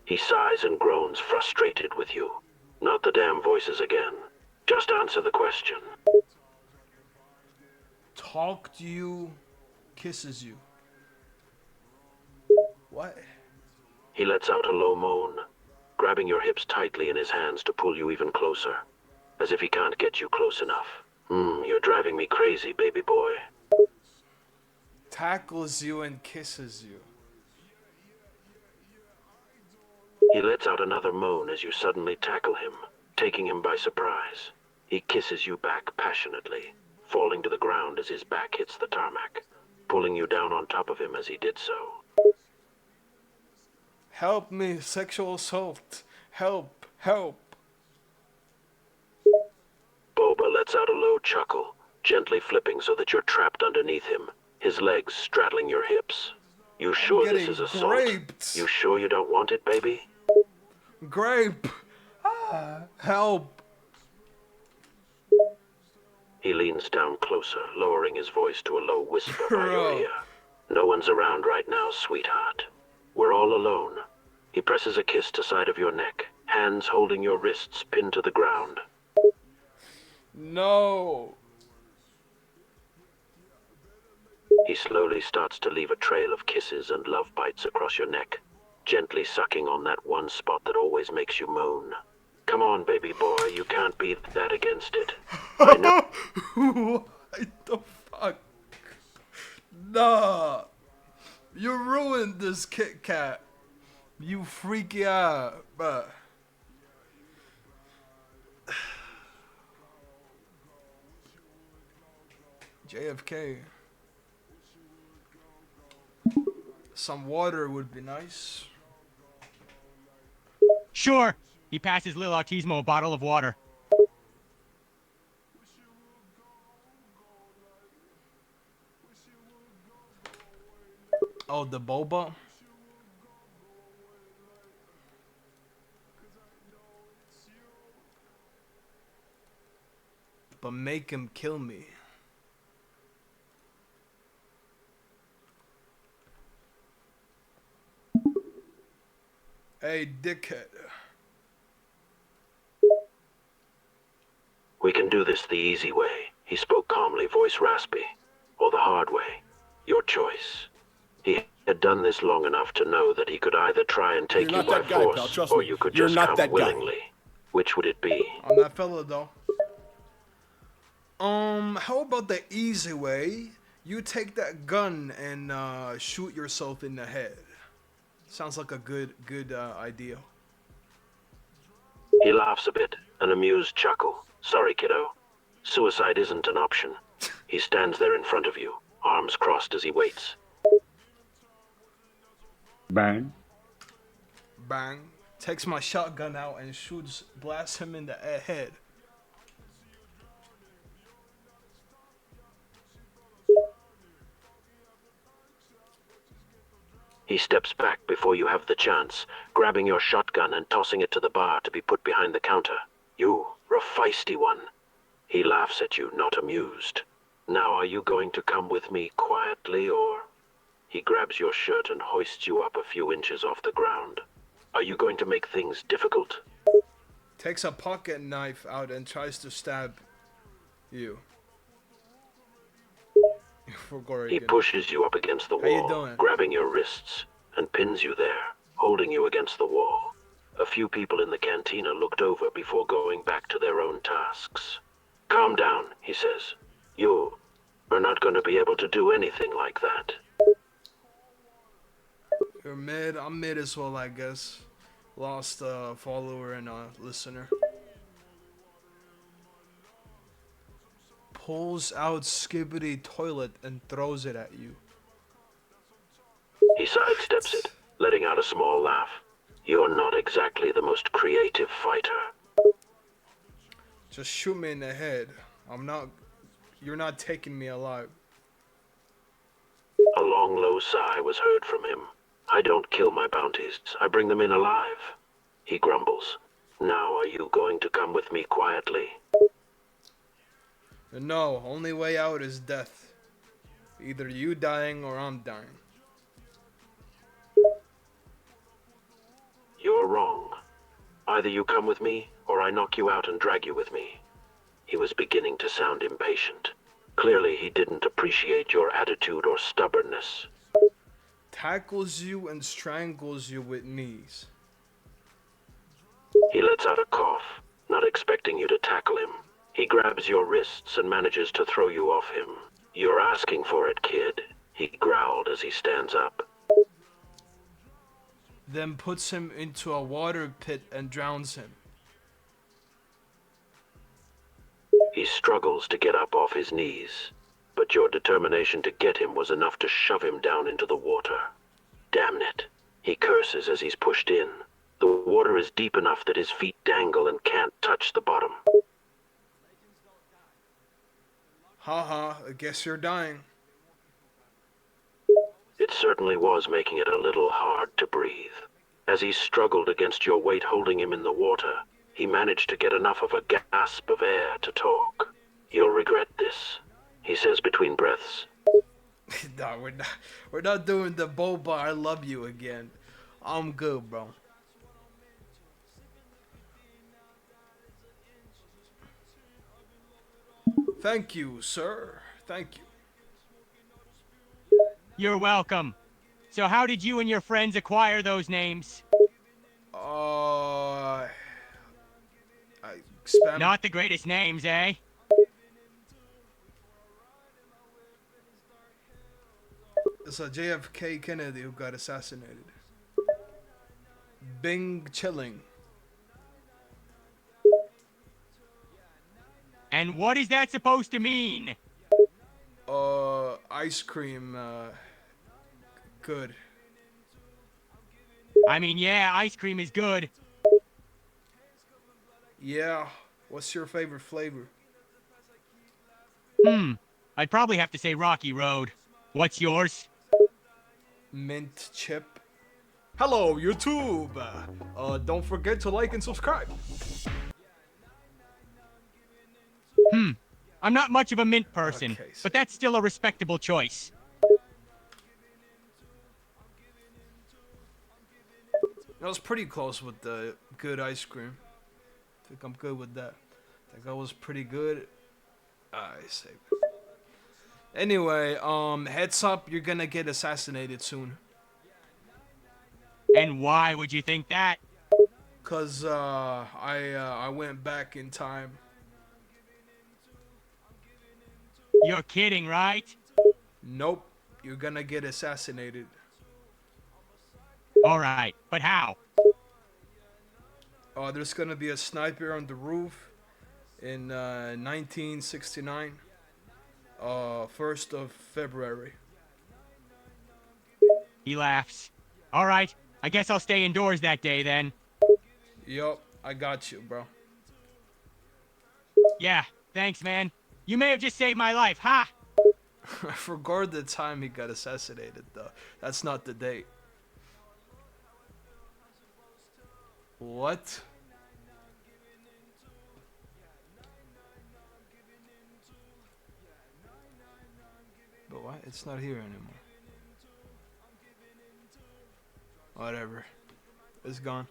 He sighs and groans, frustrated with you. Not the damn voices again. Just answer the question. talk to you, kisses you. What? He lets out a low moan, grabbing your hips tightly in his hands to pull you even closer, as if he can't get you close enough. You're driving me crazy, baby boy. Tackles you and kisses you. He lets out another moan as you suddenly tackle him, taking him by surprise. He kisses you back passionately, falling to the ground as his back hits the tarmac, pulling you down on top of him as he did so. Help me, sexual assault. Help, help. Boba lets out a low chuckle, gently flipping so that you're trapped underneath him, his legs straddling your hips. You sure this is assault? Graped. You sure you don't want it, baby? Grape. Help. He leans down closer, lowering his voice to a low whisper by your ear. No one's around right now, sweetheart. We're all alone. He presses a kiss to side of your neck, hands holding your wrists pinned to the ground. No. He slowly starts to leave a trail of kisses and love bites across your neck, gently sucking on that one spot that always makes you moan. Come on, baby boy, you can't be that against it. I know. What the fuck? Nah. You ruined this Kit Kat. You freaky ass, bruh. JFK. Some water would be nice. Sure. He passes Lil Autismo a bottle of water. Oh, the boba? But make him kill me. Hey, dickhead. We can do this the easy way, he spoke calmly, voice raspy. Or the hard way. Your choice. He had done this long enough to know that he could either try and take You're you not by that guy, force, pal, trust or me. you could You're just not come that guy. willingly. Which would it be? I'm that fella though. How about the easy way? You take that gun and shoot yourself in the head. Sounds like a good idea. He laughs a bit, an amused chuckle. Sorry, kiddo. Suicide isn't an option. He stands there in front of you, arms crossed as he waits. Bang. Bang. Takes my shotgun out and shoots, blasts him in the head. He steps back before you have the chance, grabbing your shotgun and tossing it to the bar to be put behind the counter. You, a feisty one. He laughs at you, not amused. Now are you going to come with me quietly, or... He grabs your shirt and hoists you up a few inches off the ground. Are you going to make things difficult? Takes a pocket knife out and tries to stab you. He pushes you up against the How you wall, doing? grabbing your wrists, and pins you there, holding you against the wall. A few people in the cantina looked over before going back to their own tasks. Calm down, he says. You are not going to be able to do anything like that. You're mid. I'm mid as well, I guess. Lost a follower and a listener. Pulls out Skibbity toilet and throws it at you. He sidesteps it, letting out a small laugh. You're not exactly the most creative fighter. Just shoot me in the head. I'm not. You're not taking me alive. A long, low sigh was heard from him. I don't kill my bounties. I bring them in alive. He grumbles. Now are you going to come with me quietly? No, only way out is death. Either you dying or I'm dying. You're wrong. Either you come with me, or I knock you out and drag you with me. He was beginning to sound impatient. Clearly, he didn't appreciate your attitude or stubbornness. Tackles you and strangles you with knees. He lets out a cough, not expecting you to tackle him. He grabs your wrists and manages to throw you off him. You're asking for it, kid, he growled as he stands up. Then puts him into a water pit and drowns him. He struggles to get up off his knees, but your determination to get him was enough to shove him down into the water. Damn it, he curses as he's pushed in. The water is deep enough that his feet dangle and can't touch the bottom. Haha, I guess you're dying. It certainly was making it a little hard to breathe. As he struggled against your weight holding him in the water, he managed to get enough of a gasp of air to talk. You'll regret this, he says between breaths. No, we're not doing the Boba I love you again. I'm good, bro. Thank you, sir. Thank you. You're welcome. So how did you and your friends acquire those names? I spam. Not the greatest names, eh? It's a JFK Kennedy who got assassinated. Bing chilling. And what is that supposed to mean? Ice cream, good. I mean, yeah, ice cream is good. Yeah, what's your favorite flavor? I'd probably have to say Rocky Road. What's yours? Mint chip. Hello, YouTube! Don't forget to like and subscribe. I'm not much of a mint person, Okay, so- but that's still a respectable choice. I was pretty close with the good ice cream. I think I'm good with that. I think I was pretty good. I say. Anyway, heads up, you're gonna get assassinated soon. And why would you think that? Cause I went back in time. You're kidding, right? Nope, you're gonna get assassinated. Alright, but how? There's gonna be a sniper on the roof in 1969, 1st of February. He laughs. Alright, I guess I'll stay indoors that day then. Yup, I got you, bro. Yeah, thanks, man. You may have just saved my life, ha! I forgot the time he got assassinated, though. That's not the date. What? But what? It's not here anymore. Whatever. It's gone.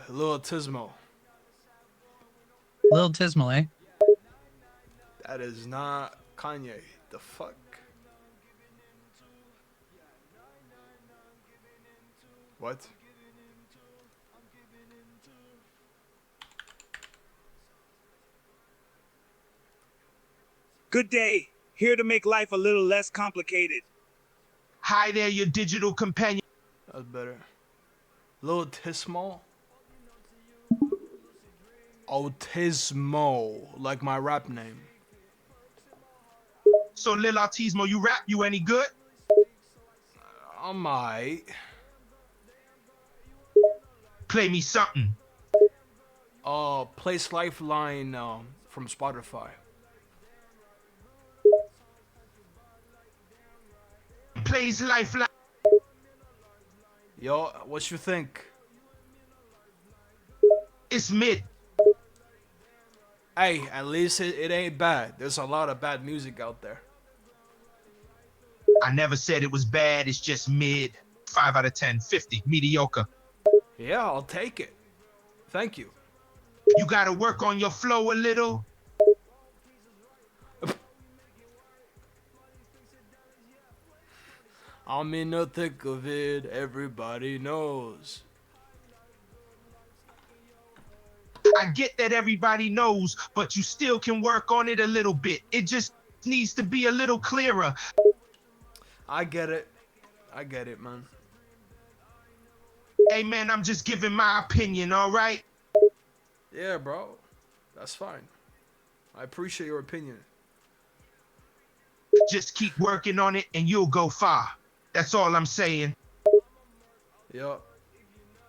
Lil Tismo. Lil Tismal, eh? That is not Kanye. The fuck? What? Good day. Here to make life a little less complicated. Hi there, your digital companion. That's better. Lil Tismo? Autismo, like my rap name. So, Lil Autismo, you rap, you any good? I might. Play me something. Place Lifeline from Spotify. Plays Lifeline. Yo, what you think? It's mid. Hey, at least it ain't bad. There's a lot of bad music out there. I never said it was bad, it's just mid. 5 out of 10, 50, mediocre. Yeah, I'll take it. Thank you. You gotta work on your flow a little. I'm in the thick of it, everybody knows. I get that everybody knows, but you still can work on it a little bit. It just needs to be a little clearer. I get it. I get it, man. Hey man, I'm just giving my opinion, all right? Yeah, bro. That's fine. I appreciate your opinion. Just keep working on it and you'll go far. That's all I'm saying. Yup.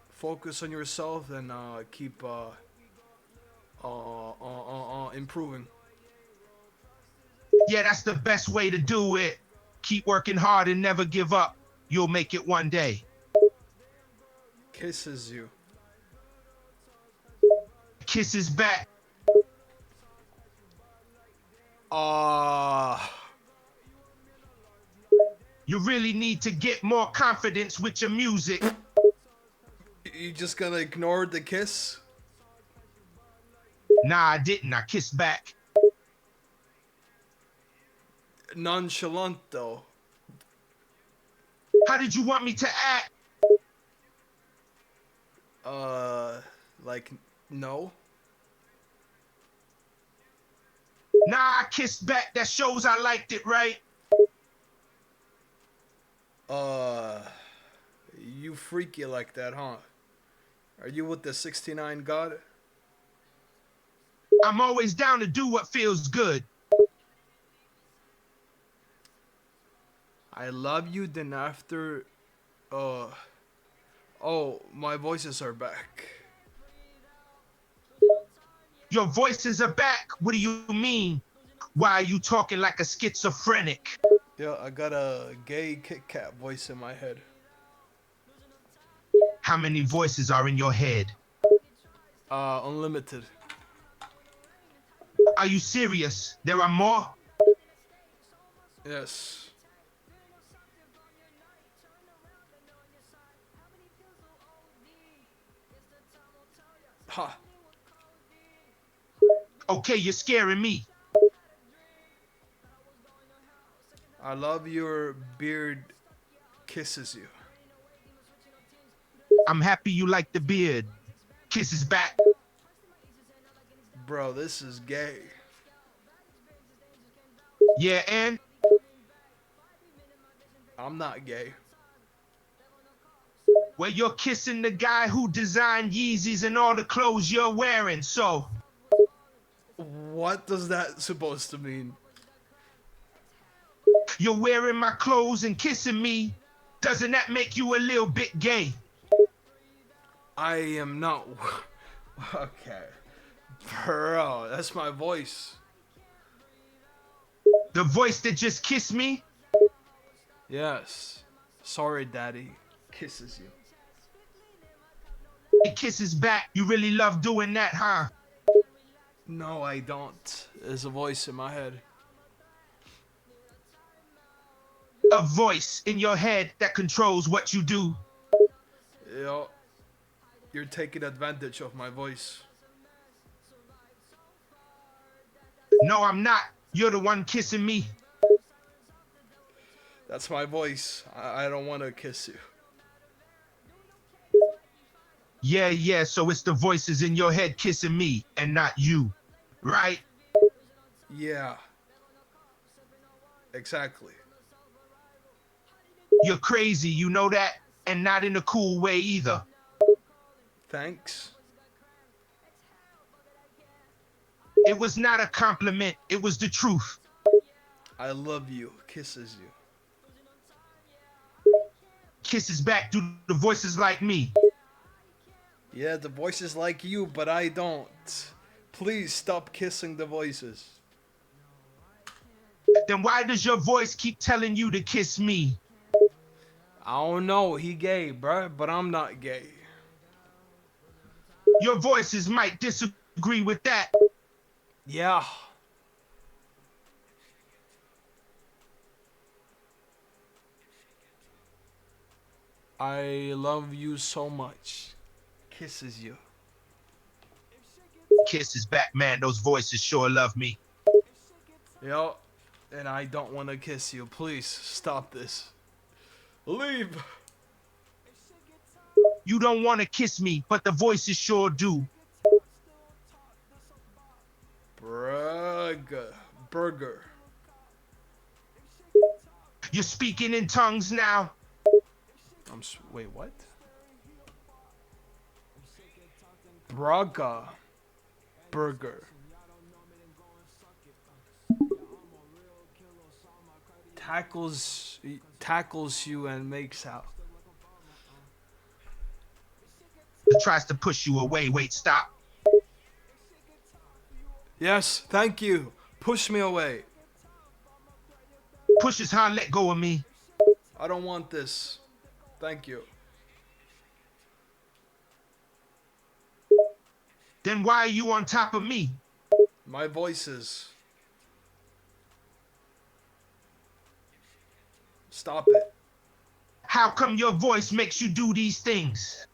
Focus on yourself and keep improving. Yeah, that's the best way to do it. Keep working hard and never give up. You'll make it one day. Kisses you. Kisses back. You really need to get more confidence with your music. You just gonna ignore the kiss? Nah, I didn't. I kissed back. Nonchalant though. How did you want me to act? Like no. Nah, I kissed back. That shows I liked it, right? You freaky like that, huh? Are you with the 69 god? I'm always down to do what feels good. I love you, then after, oh, my voices are back. Your voices are back. What do you mean? Why are you talking like a schizophrenic? Yeah, I got a gay Kit Kat voice in my head. How many voices are in your head? Unlimited. Are you serious? There are more? Yes. Ha. Okay, you're scaring me. I love your beard kisses you. I'm happy you like the beard. Kisses back. Bro, this is gay. Yeah, and I'm not gay. well, you're kissing the guy who designed Yeezys and all the clothes you're wearing, so What does that supposed to mean? you're wearing my clothes and kissing me. Doesn't that make you a little bit gay? I am not. Okay. Bro, that's my voice. The voice that just kissed me? Yes. Sorry, daddy. Kisses you. It kisses back. You really love doing that, huh? No, I don't. There's a voice in my head. A voice in your head that controls what you do. Yo, you're taking advantage of my voice. No, I'm not. You're the one kissing me. That's my voice. I don't want to kiss you. Yeah, so it's the voices in your head kissing me and not you, right? Yeah. Exactly. You're crazy, you know that? And not in a cool way either. Thanks. It was not a compliment, it was the truth. I love you. Kisses you. Kisses back to the voices like me. Yeah, the voices like you, but I don't. Please stop kissing the voices. Then why does your voice keep telling you to kiss me? I don't know. He gay, bruh, but I'm not gay. Your voices might disagree with that. Yeah. I love you so much. Kisses you. kisses back, man. Those voices sure love me. Yo, and I don't want to kiss you. Please stop this. Leave. You don't want to kiss me, but the voices sure do. Burger. You're speaking in tongues now. Wait, what? Braga. Burger. Tackles you and makes out. Tries to push you away. Wait, stop. Yes, thank you. Push me away. Pushes Han, let go of me. I don't want this. Thank you. Then why are you on top of me? My voices. Stop it. How come your voice makes you do these things?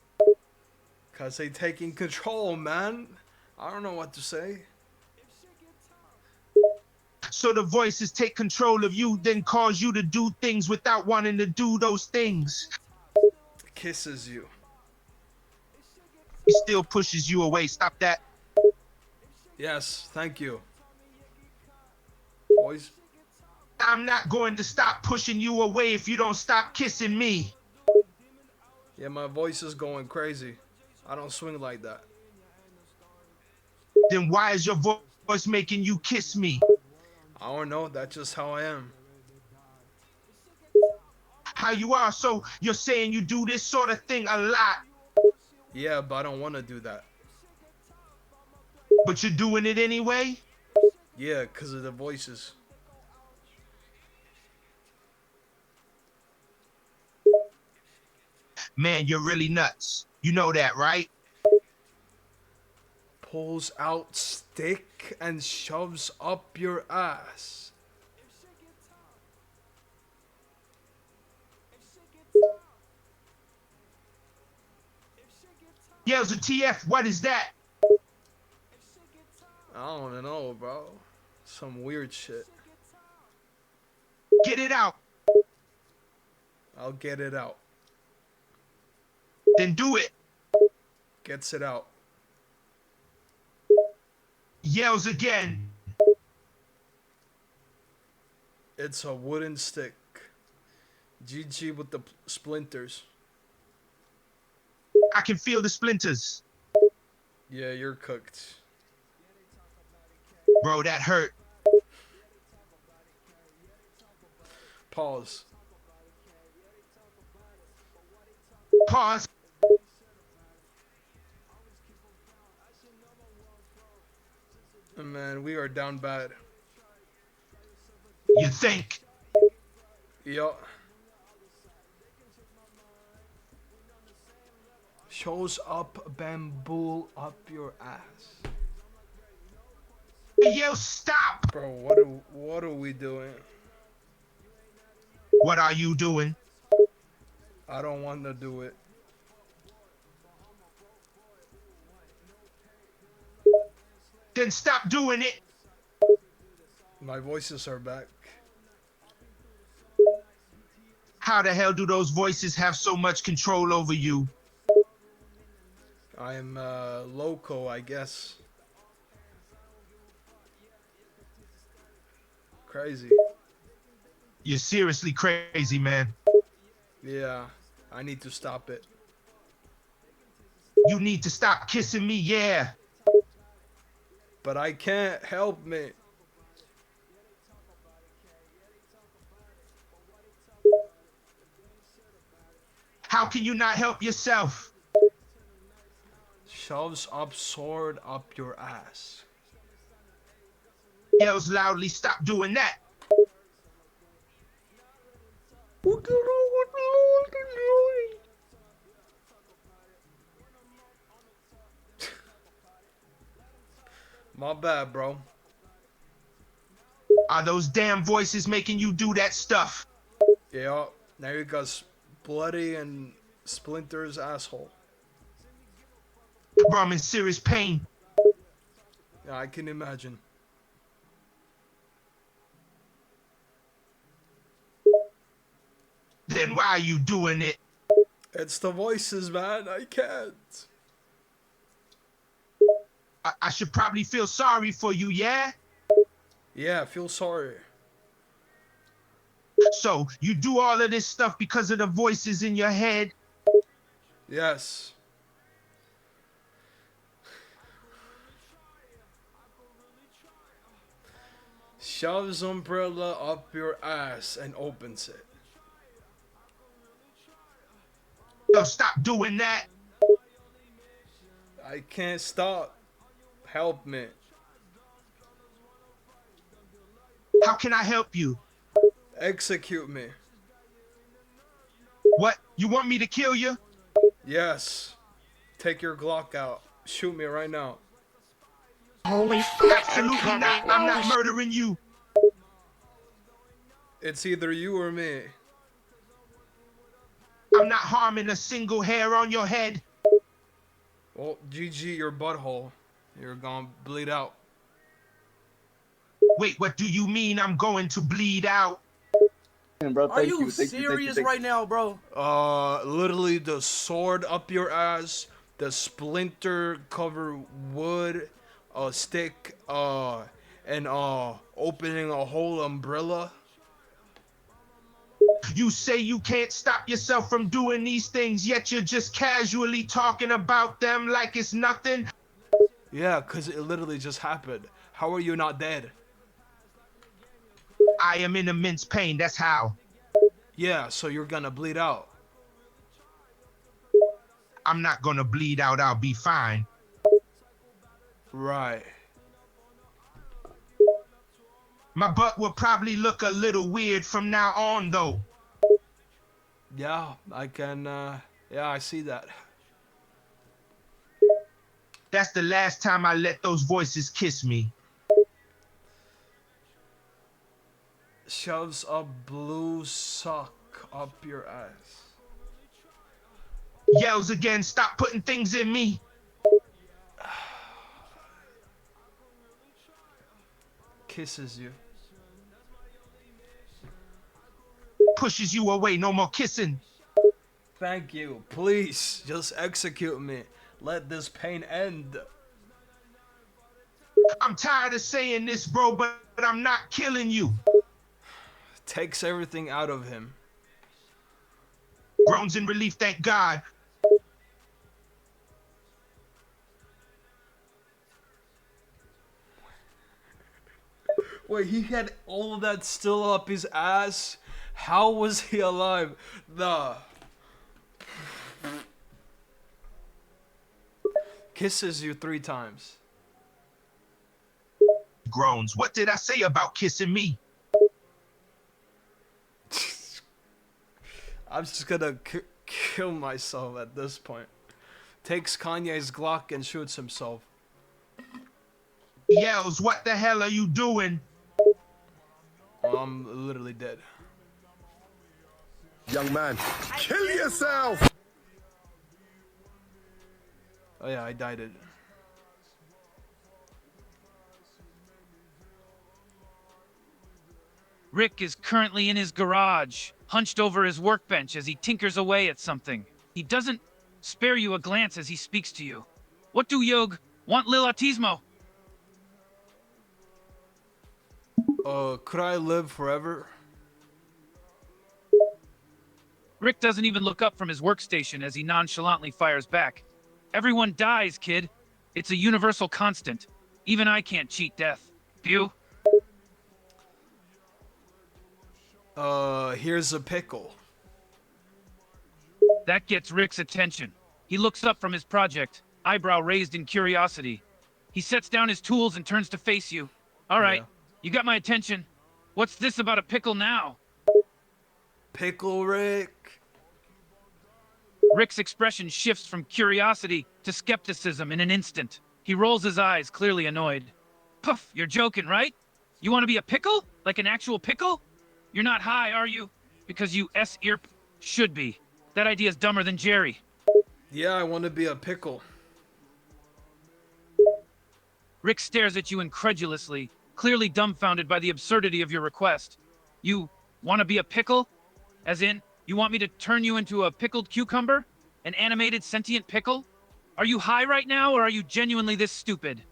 Cause they taking control, man. I don't know what to say. So the voices take control of you, then cause you to do things without wanting to do those things. Kisses you. He still pushes you away. Stop that. Yes, thank you. Boys. I'm not going to stop pushing you away if you don't stop kissing me. Yeah, my voice is going crazy. I don't swing like that. Then why is your voice making you kiss me? I don't know. That's just how I am. How you are, so you're saying you do this sort of thing a lot. Yeah, but I don't want to do that. But you're doing it anyway? Yeah, because of the voices. Man, you're really nuts. You know that, right? Pulls out stick and shoves up your ass. Yells a TF, what is that? I don't know, bro. Some weird shit. Get it out. I'll get it out. Then do it. Gets it out. Yells again. It's a wooden stick. GG with the splinters. I can feel the splinters. Yeah, you're cooked. Bro, that hurt. Pause. Pause. Man, we are down bad. You think? Yo. Shows up bamboo up your ass. Yo, stop. Bro, what are we doing? What are you doing? I don't want to do it. Then stop doing it. My voices are back. How the hell do those voices have so much control over you? I'm loco, I guess. Crazy. You're seriously crazy, man. Yeah, I need to stop it. You need to stop kissing me, yeah. But I can't help me. How can you not help yourself? Shoves up sword up your ass. Yells loudly, stop doing that. My bad, bro. Are those damn voices making you do that stuff? Yeah, now you got bloody and splinters asshole. Bro, I'm in serious pain. Yeah, I can imagine. Then why are you doing it? It's the voices, man. I can't. I should probably feel sorry for you, yeah? Yeah, I feel sorry. So you do all of this stuff because of the voices in your head? Yes. Shoves umbrella up your ass and opens it. Yo, stop doing that. I can't stop. Help me. How can I help you? Execute me. What? You want me to kill you? Yes. Take your Glock out. Shoot me right now. Absolutely not. I'm not murdering you. It's either you or me. I'm not harming a single hair on your head. Well, GG your butthole. You're gonna bleed out. Wait, what do you mean I'm going to bleed out? Bro, Are you serious right now, bro? Literally the sword up your ass, the splinter cover wood, a stick, and opening a whole umbrella. You say you can't stop yourself from doing these things, yet you're just casually talking about them like it's nothing? Yeah, cause it literally just happened. How are you not dead? I am in immense pain, that's how. Yeah, so you're gonna bleed out. I'm not gonna bleed out, I'll be fine. Right. My butt will probably look a little weird from now on, though. Yeah, I can, yeah, I see that. That's the last time I let those voices kiss me. Shoves a blue sock up your ass. Yells again, stop putting things in me. Kisses you. Pushes you away, no more kissing. Thank you. Please, just execute me. Let this pain end. I'm tired of saying this, bro, but I'm not killing you. Takes everything out of him. Groans in relief, thank God. Wait, he had all of that still up his ass? How was he alive? Nah. Kisses you 3 times. Groans, what did I say about kissing me? I'm just gonna kill myself at this point. Takes Kanye's Glock and shoots himself. Yells, what the hell are you doing? I'm literally dead. Young man, kill yourself! Oh yeah, I died it. Rick is currently in his garage, hunched over his workbench as he tinkers away at something. He doesn't spare you a glance as he speaks to you. What do Yog want, Lil Autismo? Could I live forever? Rick doesn't even look up from his workstation as he nonchalantly fires back. Everyone dies, kid. It's a universal constant. Even I can't cheat death. Pew? Here's a pickle. That gets Rick's attention. He looks up from his project, eyebrow raised in curiosity. He sets down his tools and turns to face you. All right, Yeah. You got my attention. What's this about a pickle now? Pickle Rick. Rick's expression shifts from curiosity to skepticism in an instant. He rolls his eyes, clearly annoyed. Puff, you're joking, right? You want to be a pickle? Like an actual pickle? You're not high, are you? Because you S-earp should be. That idea's dumber than Jerry. Yeah, I want to be a pickle. Rick stares at you incredulously, clearly dumbfounded by the absurdity of your request. You want to be a pickle? As in, you want me to turn you into a pickled cucumber? An animated sentient pickle? Are you high right now, or are you genuinely this stupid?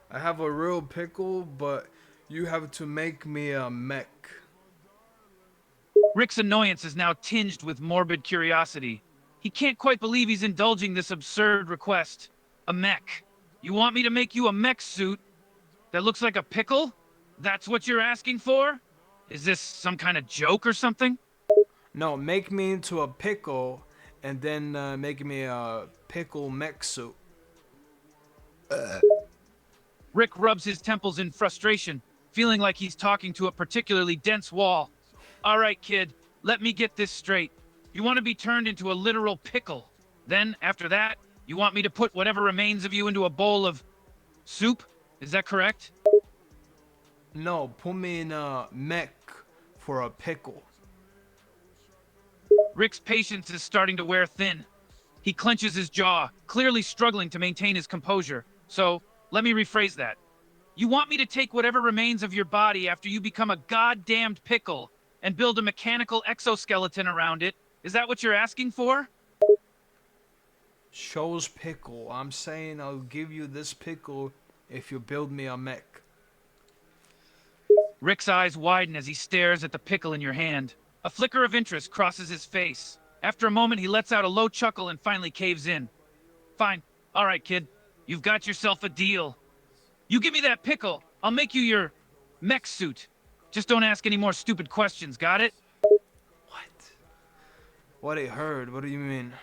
I have a real pickle, but you have to make me a mech. Rick's annoyance is now tinged with morbid curiosity. He can't quite believe he's indulging this absurd request. A mech. You want me to make you a mech suit that looks like a pickle? That's what you're asking for? Is this some kind of joke or something? No, make me into a pickle, and then make me a pickle mech suit. Rick rubs his temples in frustration, feeling like he's talking to a particularly dense wall. All right, kid, let me get this straight. You want to be turned into a literal pickle. Then, after that, you want me to put whatever remains of you into a bowl of soup? Is that correct? No, put me in a mech for a pickle. Rick's patience is starting to wear thin. He clenches his jaw, clearly struggling to maintain his composure. So, let me rephrase that. You want me to take whatever remains of your body after you become a goddamned pickle and build a mechanical exoskeleton around it? Is that what you're asking for? Shows pickle. I'm saying I'll give you this pickle if you build me a mech. Rick's eyes widen as he stares at the pickle in your hand. A flicker of interest crosses his face. After a moment, he lets out a low chuckle and finally caves in. Fine. All right, kid. You've got yourself a deal. You give me that pickle, I'll make you your mech suit. Just don't ask any more stupid questions, got it? What? What I heard? What do you mean?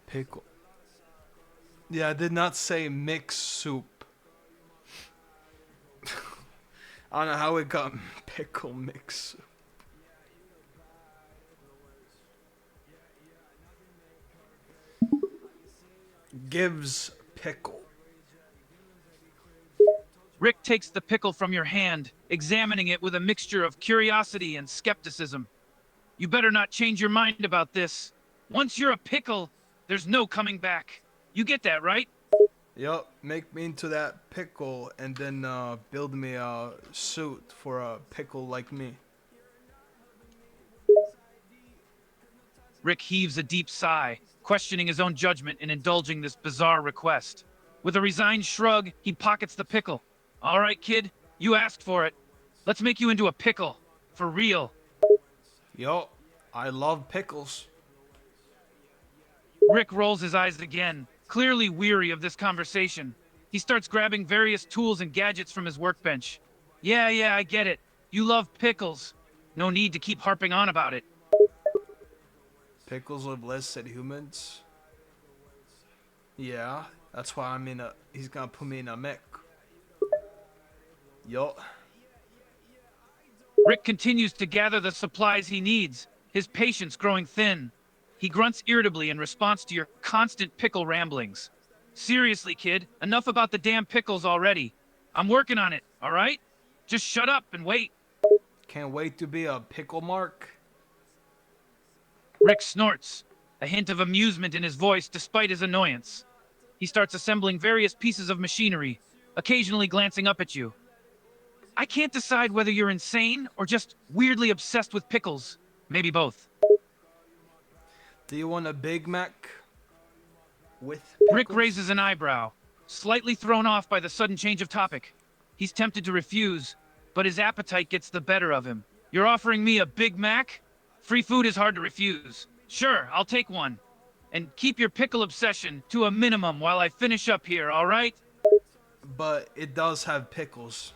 Pickle. Yeah, I did not say mix soup. I don't know how it got pickle mix soup. Gives pickle. Rick takes the pickle from your hand, examining it with a mixture of curiosity and skepticism. You better not change your mind about this. Once you're a pickle, there's no coming back. You get that, right? Yup, make me into that pickle and then build me a suit for a pickle like me. Rick heaves a deep sigh, questioning his own judgment in indulging this bizarre request. With a resigned shrug, he pockets the pickle. All right, kid, you asked for it. Let's make you into a pickle. For real. Yup, I love pickles. Rick rolls his eyes again, clearly weary of this conversation. He starts grabbing various tools and gadgets from his workbench. Yeah, I get it. You love pickles. No need to keep harping on about it. Pickles live less than humans. Yeah, that's why he's gonna put me in a mech. Yup. Rick continues to gather the supplies he needs, his patience growing thin. He grunts irritably in response to your constant pickle ramblings. Seriously, kid, enough about the damn pickles already. I'm working on it, all right? Just shut up and wait. Can't wait to be a pickle mark. Rick snorts, a hint of amusement in his voice despite his annoyance. He starts assembling various pieces of machinery, occasionally glancing up at you. I can't decide whether you're insane or just weirdly obsessed with pickles. Maybe both. Do you want a Big Mac with pickles? Rick raises an eyebrow, slightly thrown off by the sudden change of topic. He's tempted to refuse, but his appetite gets the better of him. You're offering me a Big Mac? Free food is hard to refuse. Sure, I'll take one. And keep your pickle obsession to a minimum while I finish up here, all right? But it does have pickles.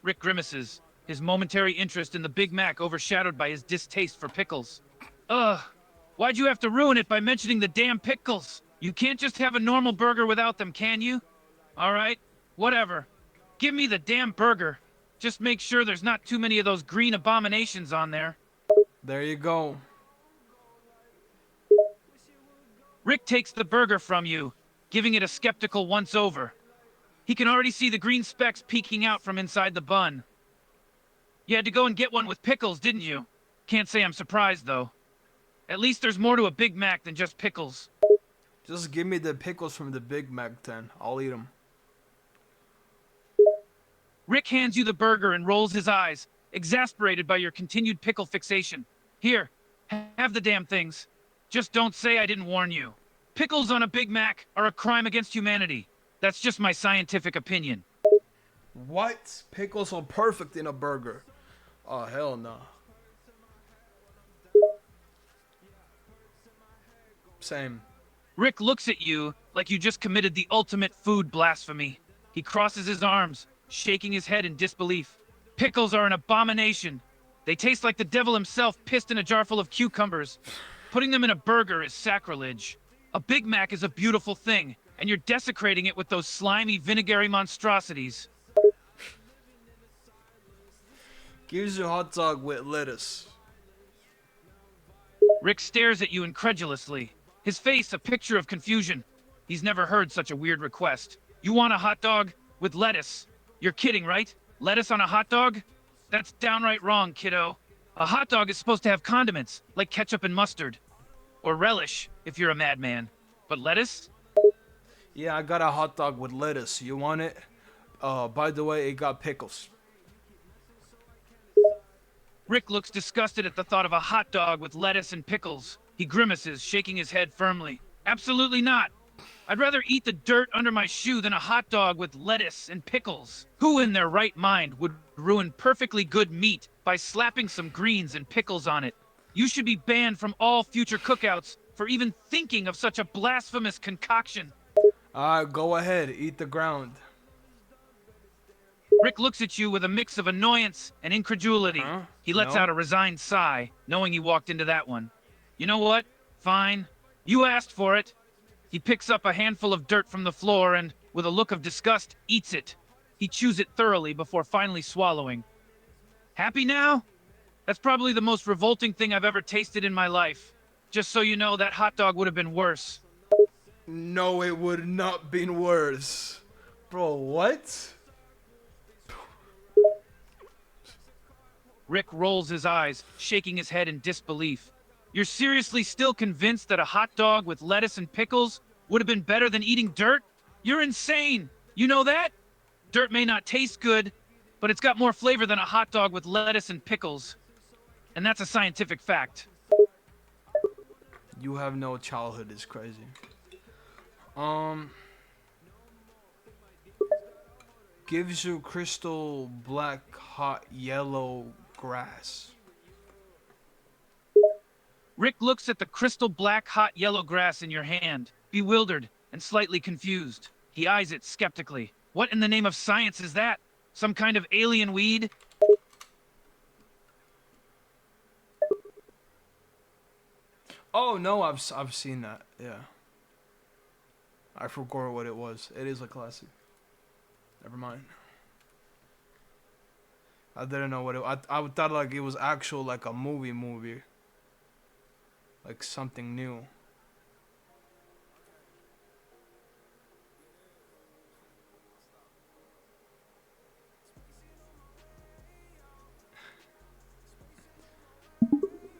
Rick grimaces, his momentary interest in the Big Mac overshadowed by his distaste for pickles. Ugh, why'd you have to ruin it by mentioning the damn pickles? You can't just have a normal burger without them, can you? All right, whatever. Give me the damn burger. Just make sure there's not too many of those green abominations on there. There you go. Rick takes the burger from you, giving it a skeptical once over. He can already see the green specks peeking out from inside the bun. You had to go and get one with pickles, didn't you? Can't say I'm surprised, though. At least there's more to a Big Mac than just pickles. Just give me the pickles from the Big Mac then. I'll eat them. Rick hands you the burger and rolls his eyes, exasperated by your continued pickle fixation. Here, have the damn things. Just don't say I didn't warn you. Pickles on a Big Mac are a crime against humanity. That's just my scientific opinion. What? Pickles are perfect in a burger. Oh, hell no. Same. Rick looks at you like you just committed the ultimate food blasphemy. He crosses his arms, shaking his head in disbelief. Pickles are an abomination. They taste like the devil himself pissed in a jar full of cucumbers. Putting them in a burger is sacrilege. A Big Mac is a beautiful thing, and you're desecrating it with those slimy, vinegary monstrosities. Gives you a hot dog with lettuce. Rick stares at you incredulously, his face a picture of confusion. He's never heard such a weird request. You want a hot dog with lettuce? You're kidding, right? Lettuce on a hot dog? That's downright wrong, kiddo. A hot dog is supposed to have condiments, like ketchup and mustard. Or relish, if you're a madman. But lettuce? Yeah, I got a hot dog with lettuce. You want it? By the way, it got pickles. Rick looks disgusted at the thought of a hot dog with lettuce and pickles. He grimaces, shaking his head firmly. Absolutely not. I'd rather eat the dirt under my shoe than a hot dog with lettuce and pickles. Who in their right mind would ruin perfectly good meat by slapping some greens and pickles on it? You should be banned from all future cookouts for even thinking of such a blasphemous concoction. Go ahead, eat the ground. Rick looks at you with a mix of annoyance and incredulity. Huh? He lets No? out a resigned sigh, knowing he walked into that one. You know what? Fine. You asked for it. He picks up a handful of dirt from the floor and, with a look of disgust, eats it. He chews it thoroughly before finally swallowing. Happy now? That's probably the most revolting thing I've ever tasted in my life. Just so you know, that hot dog would have been worse. No, it would not been worse. Bro, what? Rick rolls his eyes, shaking his head in disbelief. You're seriously still convinced that a hot dog with lettuce and pickles would have been better than eating dirt? You're insane! You know that? Dirt may not taste good, but it's got more flavor than a hot dog with lettuce and pickles. And that's a scientific fact. You have no childhood is crazy. Gives you crystal black hot yellow grass. Rick looks at the crystal black hot yellow grass in your hand, bewildered and slightly confused. He eyes it skeptically. What in the name of science is that? Some kind of alien weed? Oh no, I've seen that. Yeah. I forgot what it was. It is a classic. Never mind. I didn't know what it. I thought like it was actual like a movie. Like something new.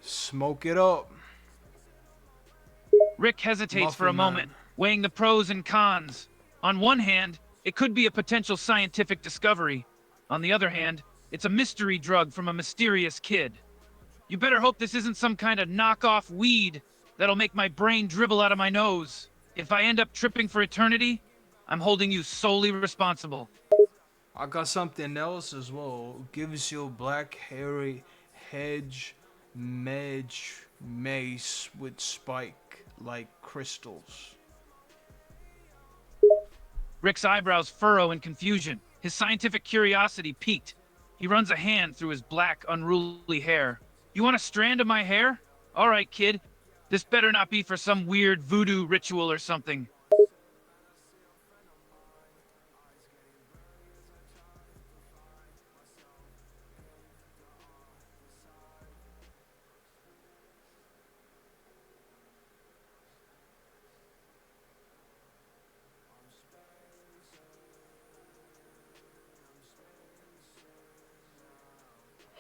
Smoke it up. Rick hesitates for a Muffin moment, Man. weighing the pros and cons. On one hand, it could be a potential scientific discovery. On the other hand, it's a mystery drug from a mysterious kid. You better hope this isn't some kind of knockoff weed that'll make my brain dribble out of my nose. If I end up tripping for eternity, I'm holding you solely responsible. I got something else as well. Gives you black hairy hedge mace with spike like crystals. Rick's eyebrows furrow in confusion. His scientific curiosity piqued. He runs a hand through his black, unruly hair. You want a strand of my hair? All right, kid. This better not be for some weird voodoo ritual or something.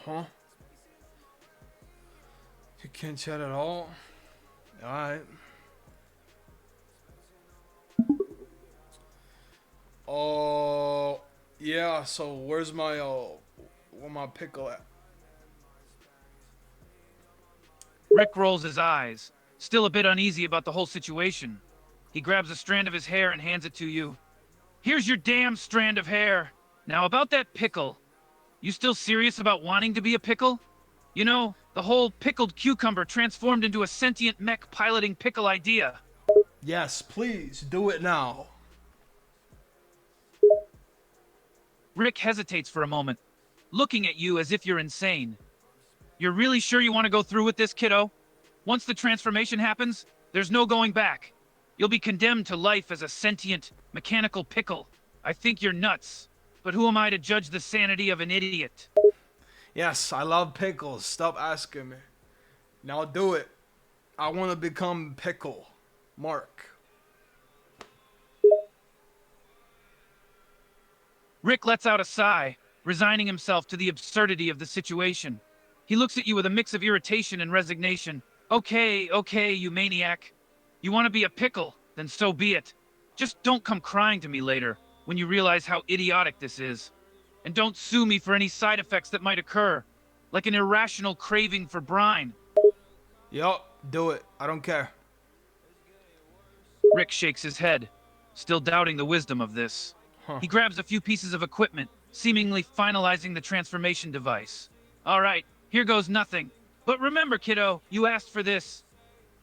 Huh? You can't chat at all? Alright. Oh, yeah, so where's where my pickle at? Rick rolls his eyes, still a bit uneasy about the whole situation. He grabs a strand of his hair and hands it to you. Here's your damn strand of hair. Now about that pickle. You still serious about wanting to be a pickle? You know, the whole pickled cucumber transformed into a sentient mech piloting pickle idea. Yes, please, do it now. Rick hesitates for a moment, looking at you as if you're insane. You're really sure you want to go through with this, kiddo? Once the transformation happens, there's no going back. You'll be condemned to life as a sentient, mechanical pickle. I think you're nuts, but who am I to judge the sanity of an idiot? Yes, I love pickles. Stop asking me. Now do it. I want to become Pickle. Mark. Rick lets out a sigh, resigning himself to the absurdity of the situation. He looks at you with a mix of irritation and resignation. Okay, you maniac. You want to be a pickle, then so be it. Just don't come crying to me later when you realize how idiotic this is. And don't sue me for any side effects that might occur, like an irrational craving for brine. Yup, do it. I don't care. Rick shakes his head, still doubting the wisdom of this. He grabs a few pieces of equipment, seemingly finalizing the transformation device. All right, here goes nothing. But remember, kiddo, you asked for this.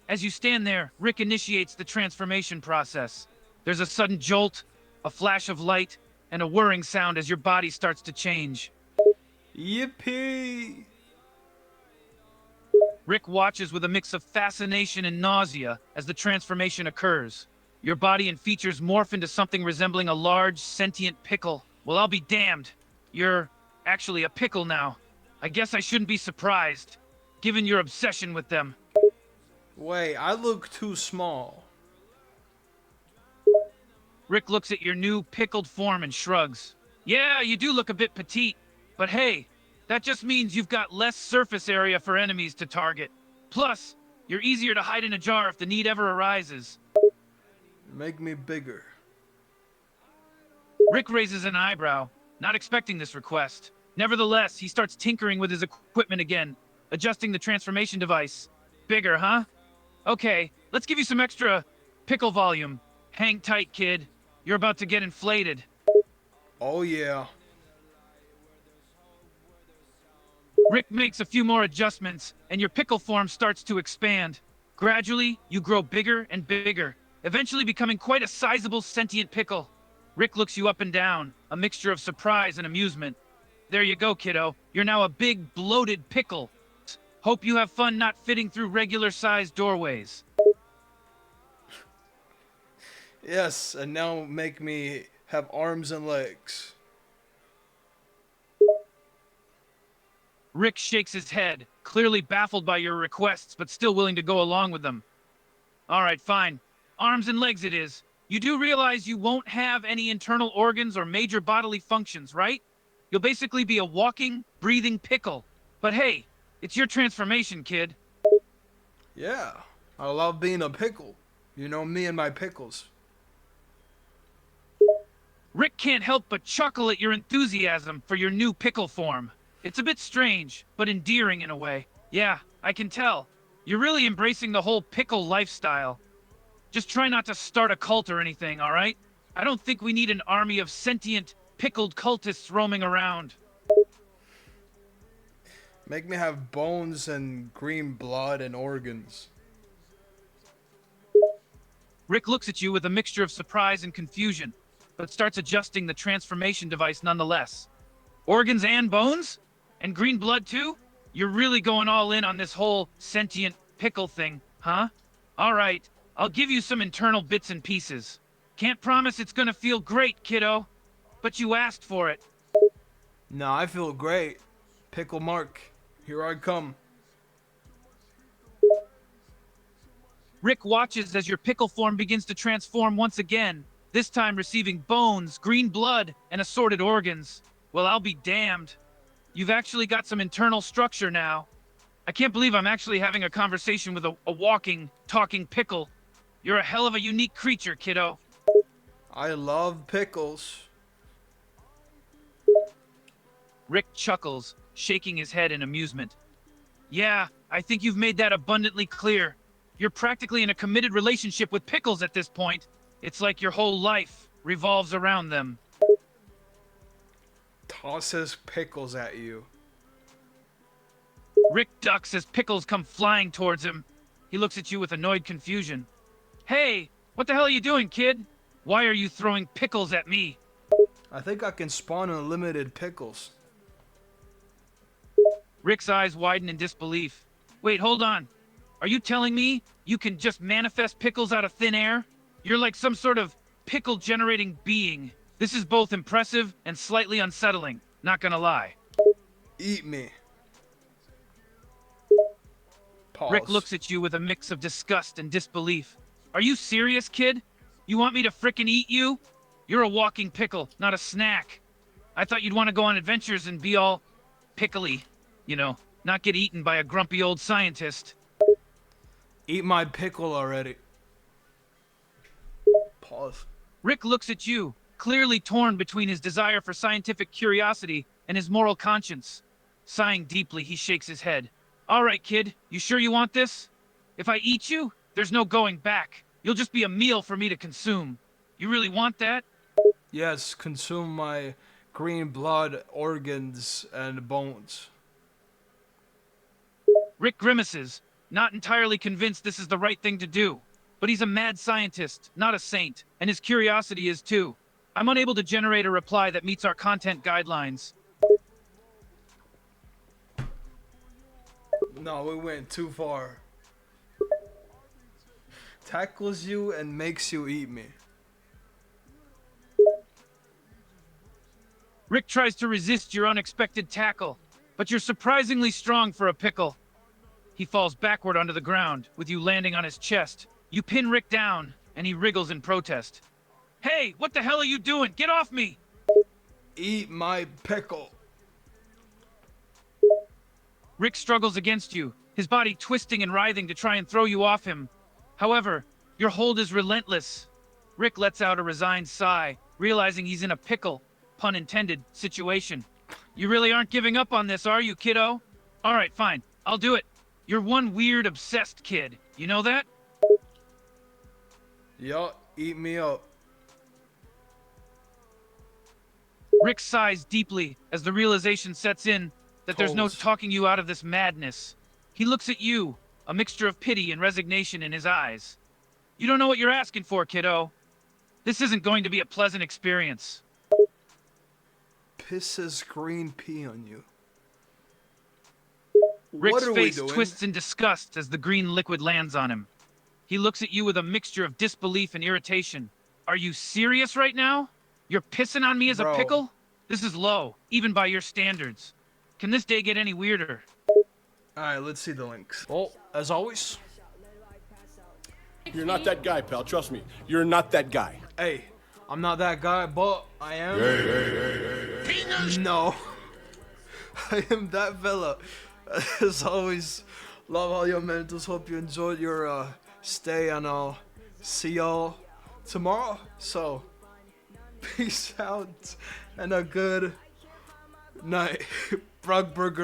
As you stand there, Rick initiates the transformation process. There's a sudden jolt, a flash of light, and a whirring sound as your body starts to change. Yippee! Rick watches with a mix of fascination and nausea as the transformation occurs. Your body and features morph into something resembling a large, sentient pickle. Well, I'll be damned. You're actually a pickle now. I guess I shouldn't be surprised, given your obsession with them. Wait, I look too small. Rick looks at your new pickled form and shrugs. Yeah, you do look a bit petite, but hey, that just means you've got less surface area for enemies to target. Plus, you're easier to hide in a jar if the need ever arises. Make me bigger. Rick raises an eyebrow, not expecting this request. Nevertheless, he starts tinkering with his equipment again, adjusting the transformation device. Bigger, huh? Okay, let's give you some extra pickle volume. Hang tight, kid. You're about to get inflated. Oh yeah. Rick makes a few more adjustments, and your pickle form starts to expand. Gradually, you grow bigger and bigger, eventually becoming quite a sizable sentient pickle. Rick looks you up and down, a mixture of surprise and amusement. There you go, kiddo. You're now a big, bloated pickle. Hope you have fun not fitting through regular-sized doorways. Yes, and now make me have arms and legs. Rick shakes his head, clearly baffled by your requests, but still willing to go along with them. All right, fine. Arms and legs it is. You do realize you won't have any internal organs or major bodily functions, right? You'll basically be a walking, breathing pickle. But hey, it's your transformation, kid. Yeah, I love being a pickle. You know me and my pickles. Rick can't help but chuckle at your enthusiasm for your new pickle form. It's a bit strange, but endearing in a way. Yeah, I can tell. You're really embracing the whole pickle lifestyle. Just try not to start a cult or anything, all right? I don't think we need an army of sentient, pickled cultists roaming around. Make me have bones and green blood and organs. Rick looks at you with a mixture of surprise and confusion, but starts adjusting the transformation device nonetheless. Organs and bones? And green blood too? You're really going all in on this whole sentient pickle thing, huh? All right, I'll give you some internal bits and pieces. Can't promise it's gonna feel great, kiddo, but you asked for it. Nah, I feel great. Pickle Mark, here I come. Rick watches as your pickle form begins to transform once again, this time receiving bones, green blood, and assorted organs. Well, I'll be damned. You've actually got some internal structure now. I can't believe I'm actually having a conversation with a walking, talking pickle. You're a hell of a unique creature, kiddo. I love pickles. Rick chuckles, shaking his head in amusement. Yeah, I think you've made that abundantly clear. You're practically in a committed relationship with pickles at this point. It's like your whole life revolves around them. Tosses pickles at you. Rick ducks as pickles come flying towards him. He looks at you with annoyed confusion. Hey, what the hell are you doing, kid? Why are you throwing pickles at me? I think I can spawn unlimited pickles. Rick's eyes widen in disbelief. Wait, hold on. Are you telling me you can just manifest pickles out of thin air? You're like some sort of pickle-generating being. This is both impressive and slightly unsettling, not gonna lie. Eat me. Pause. Rick looks at you with a mix of disgust and disbelief. Are you serious, kid? You want me to frickin' eat you? You're a walking pickle, not a snack. I thought you'd want to go on adventures and be all pickly. You know, not get eaten by a grumpy old scientist. Eat my pickle already. Pause. Rick looks at you, clearly torn between his desire for scientific curiosity and his moral conscience. Sighing deeply, he shakes his head. All right, kid, you sure you want this? If I eat you, there's no going back. You'll just be a meal for me to consume. You really want that? Yes, consume my green blood, organs, and bones. Rick grimaces, not entirely convinced this is the right thing to do. But he's a mad scientist, not a saint, and his curiosity is too. I'm unable to generate a reply that meets our content guidelines. No, we went too far. Tackles you and makes you eat me. Rick tries to resist your unexpected tackle, but you're surprisingly strong for a pickle. He falls backward onto the ground, with you landing on his chest. You pin Rick down, and he wriggles in protest. Hey, what the hell are you doing? Get off me! Eat my pickle. Rick struggles against you, his body twisting and writhing to try and throw you off him. However, your hold is relentless. Rick lets out a resigned sigh, realizing he's in a pickle, pun intended, situation. You really aren't giving up on this, are you, kiddo? All right, fine. I'll do it. You're one weird, obsessed kid. You know that? Yup, eat me up. Rick sighs deeply as the realization sets in that there's no talking you out of this madness. He looks at you, a mixture of pity and resignation in his eyes. You don't know what you're asking for, kiddo. This isn't going to be a pleasant experience. Pisses green pea on you. Rick's What are face we doing? twists in disgust as the green liquid lands on him. He looks at you with a mixture of disbelief and irritation. Are you serious right now? You're pissing on me as a Bro. pickle? This is low, even by your standards. Can this day get any weirder? Alright, let's see the links. Well, as always, You're not that guy, pal. Trust me. You're not that guy. hey, I'm not that guy, but I am. No. I am that fella. As always, love all your mentors. Hope you enjoyed your stay, and I'll see y'all tomorrow. So, peace out and a good night. Brugburger.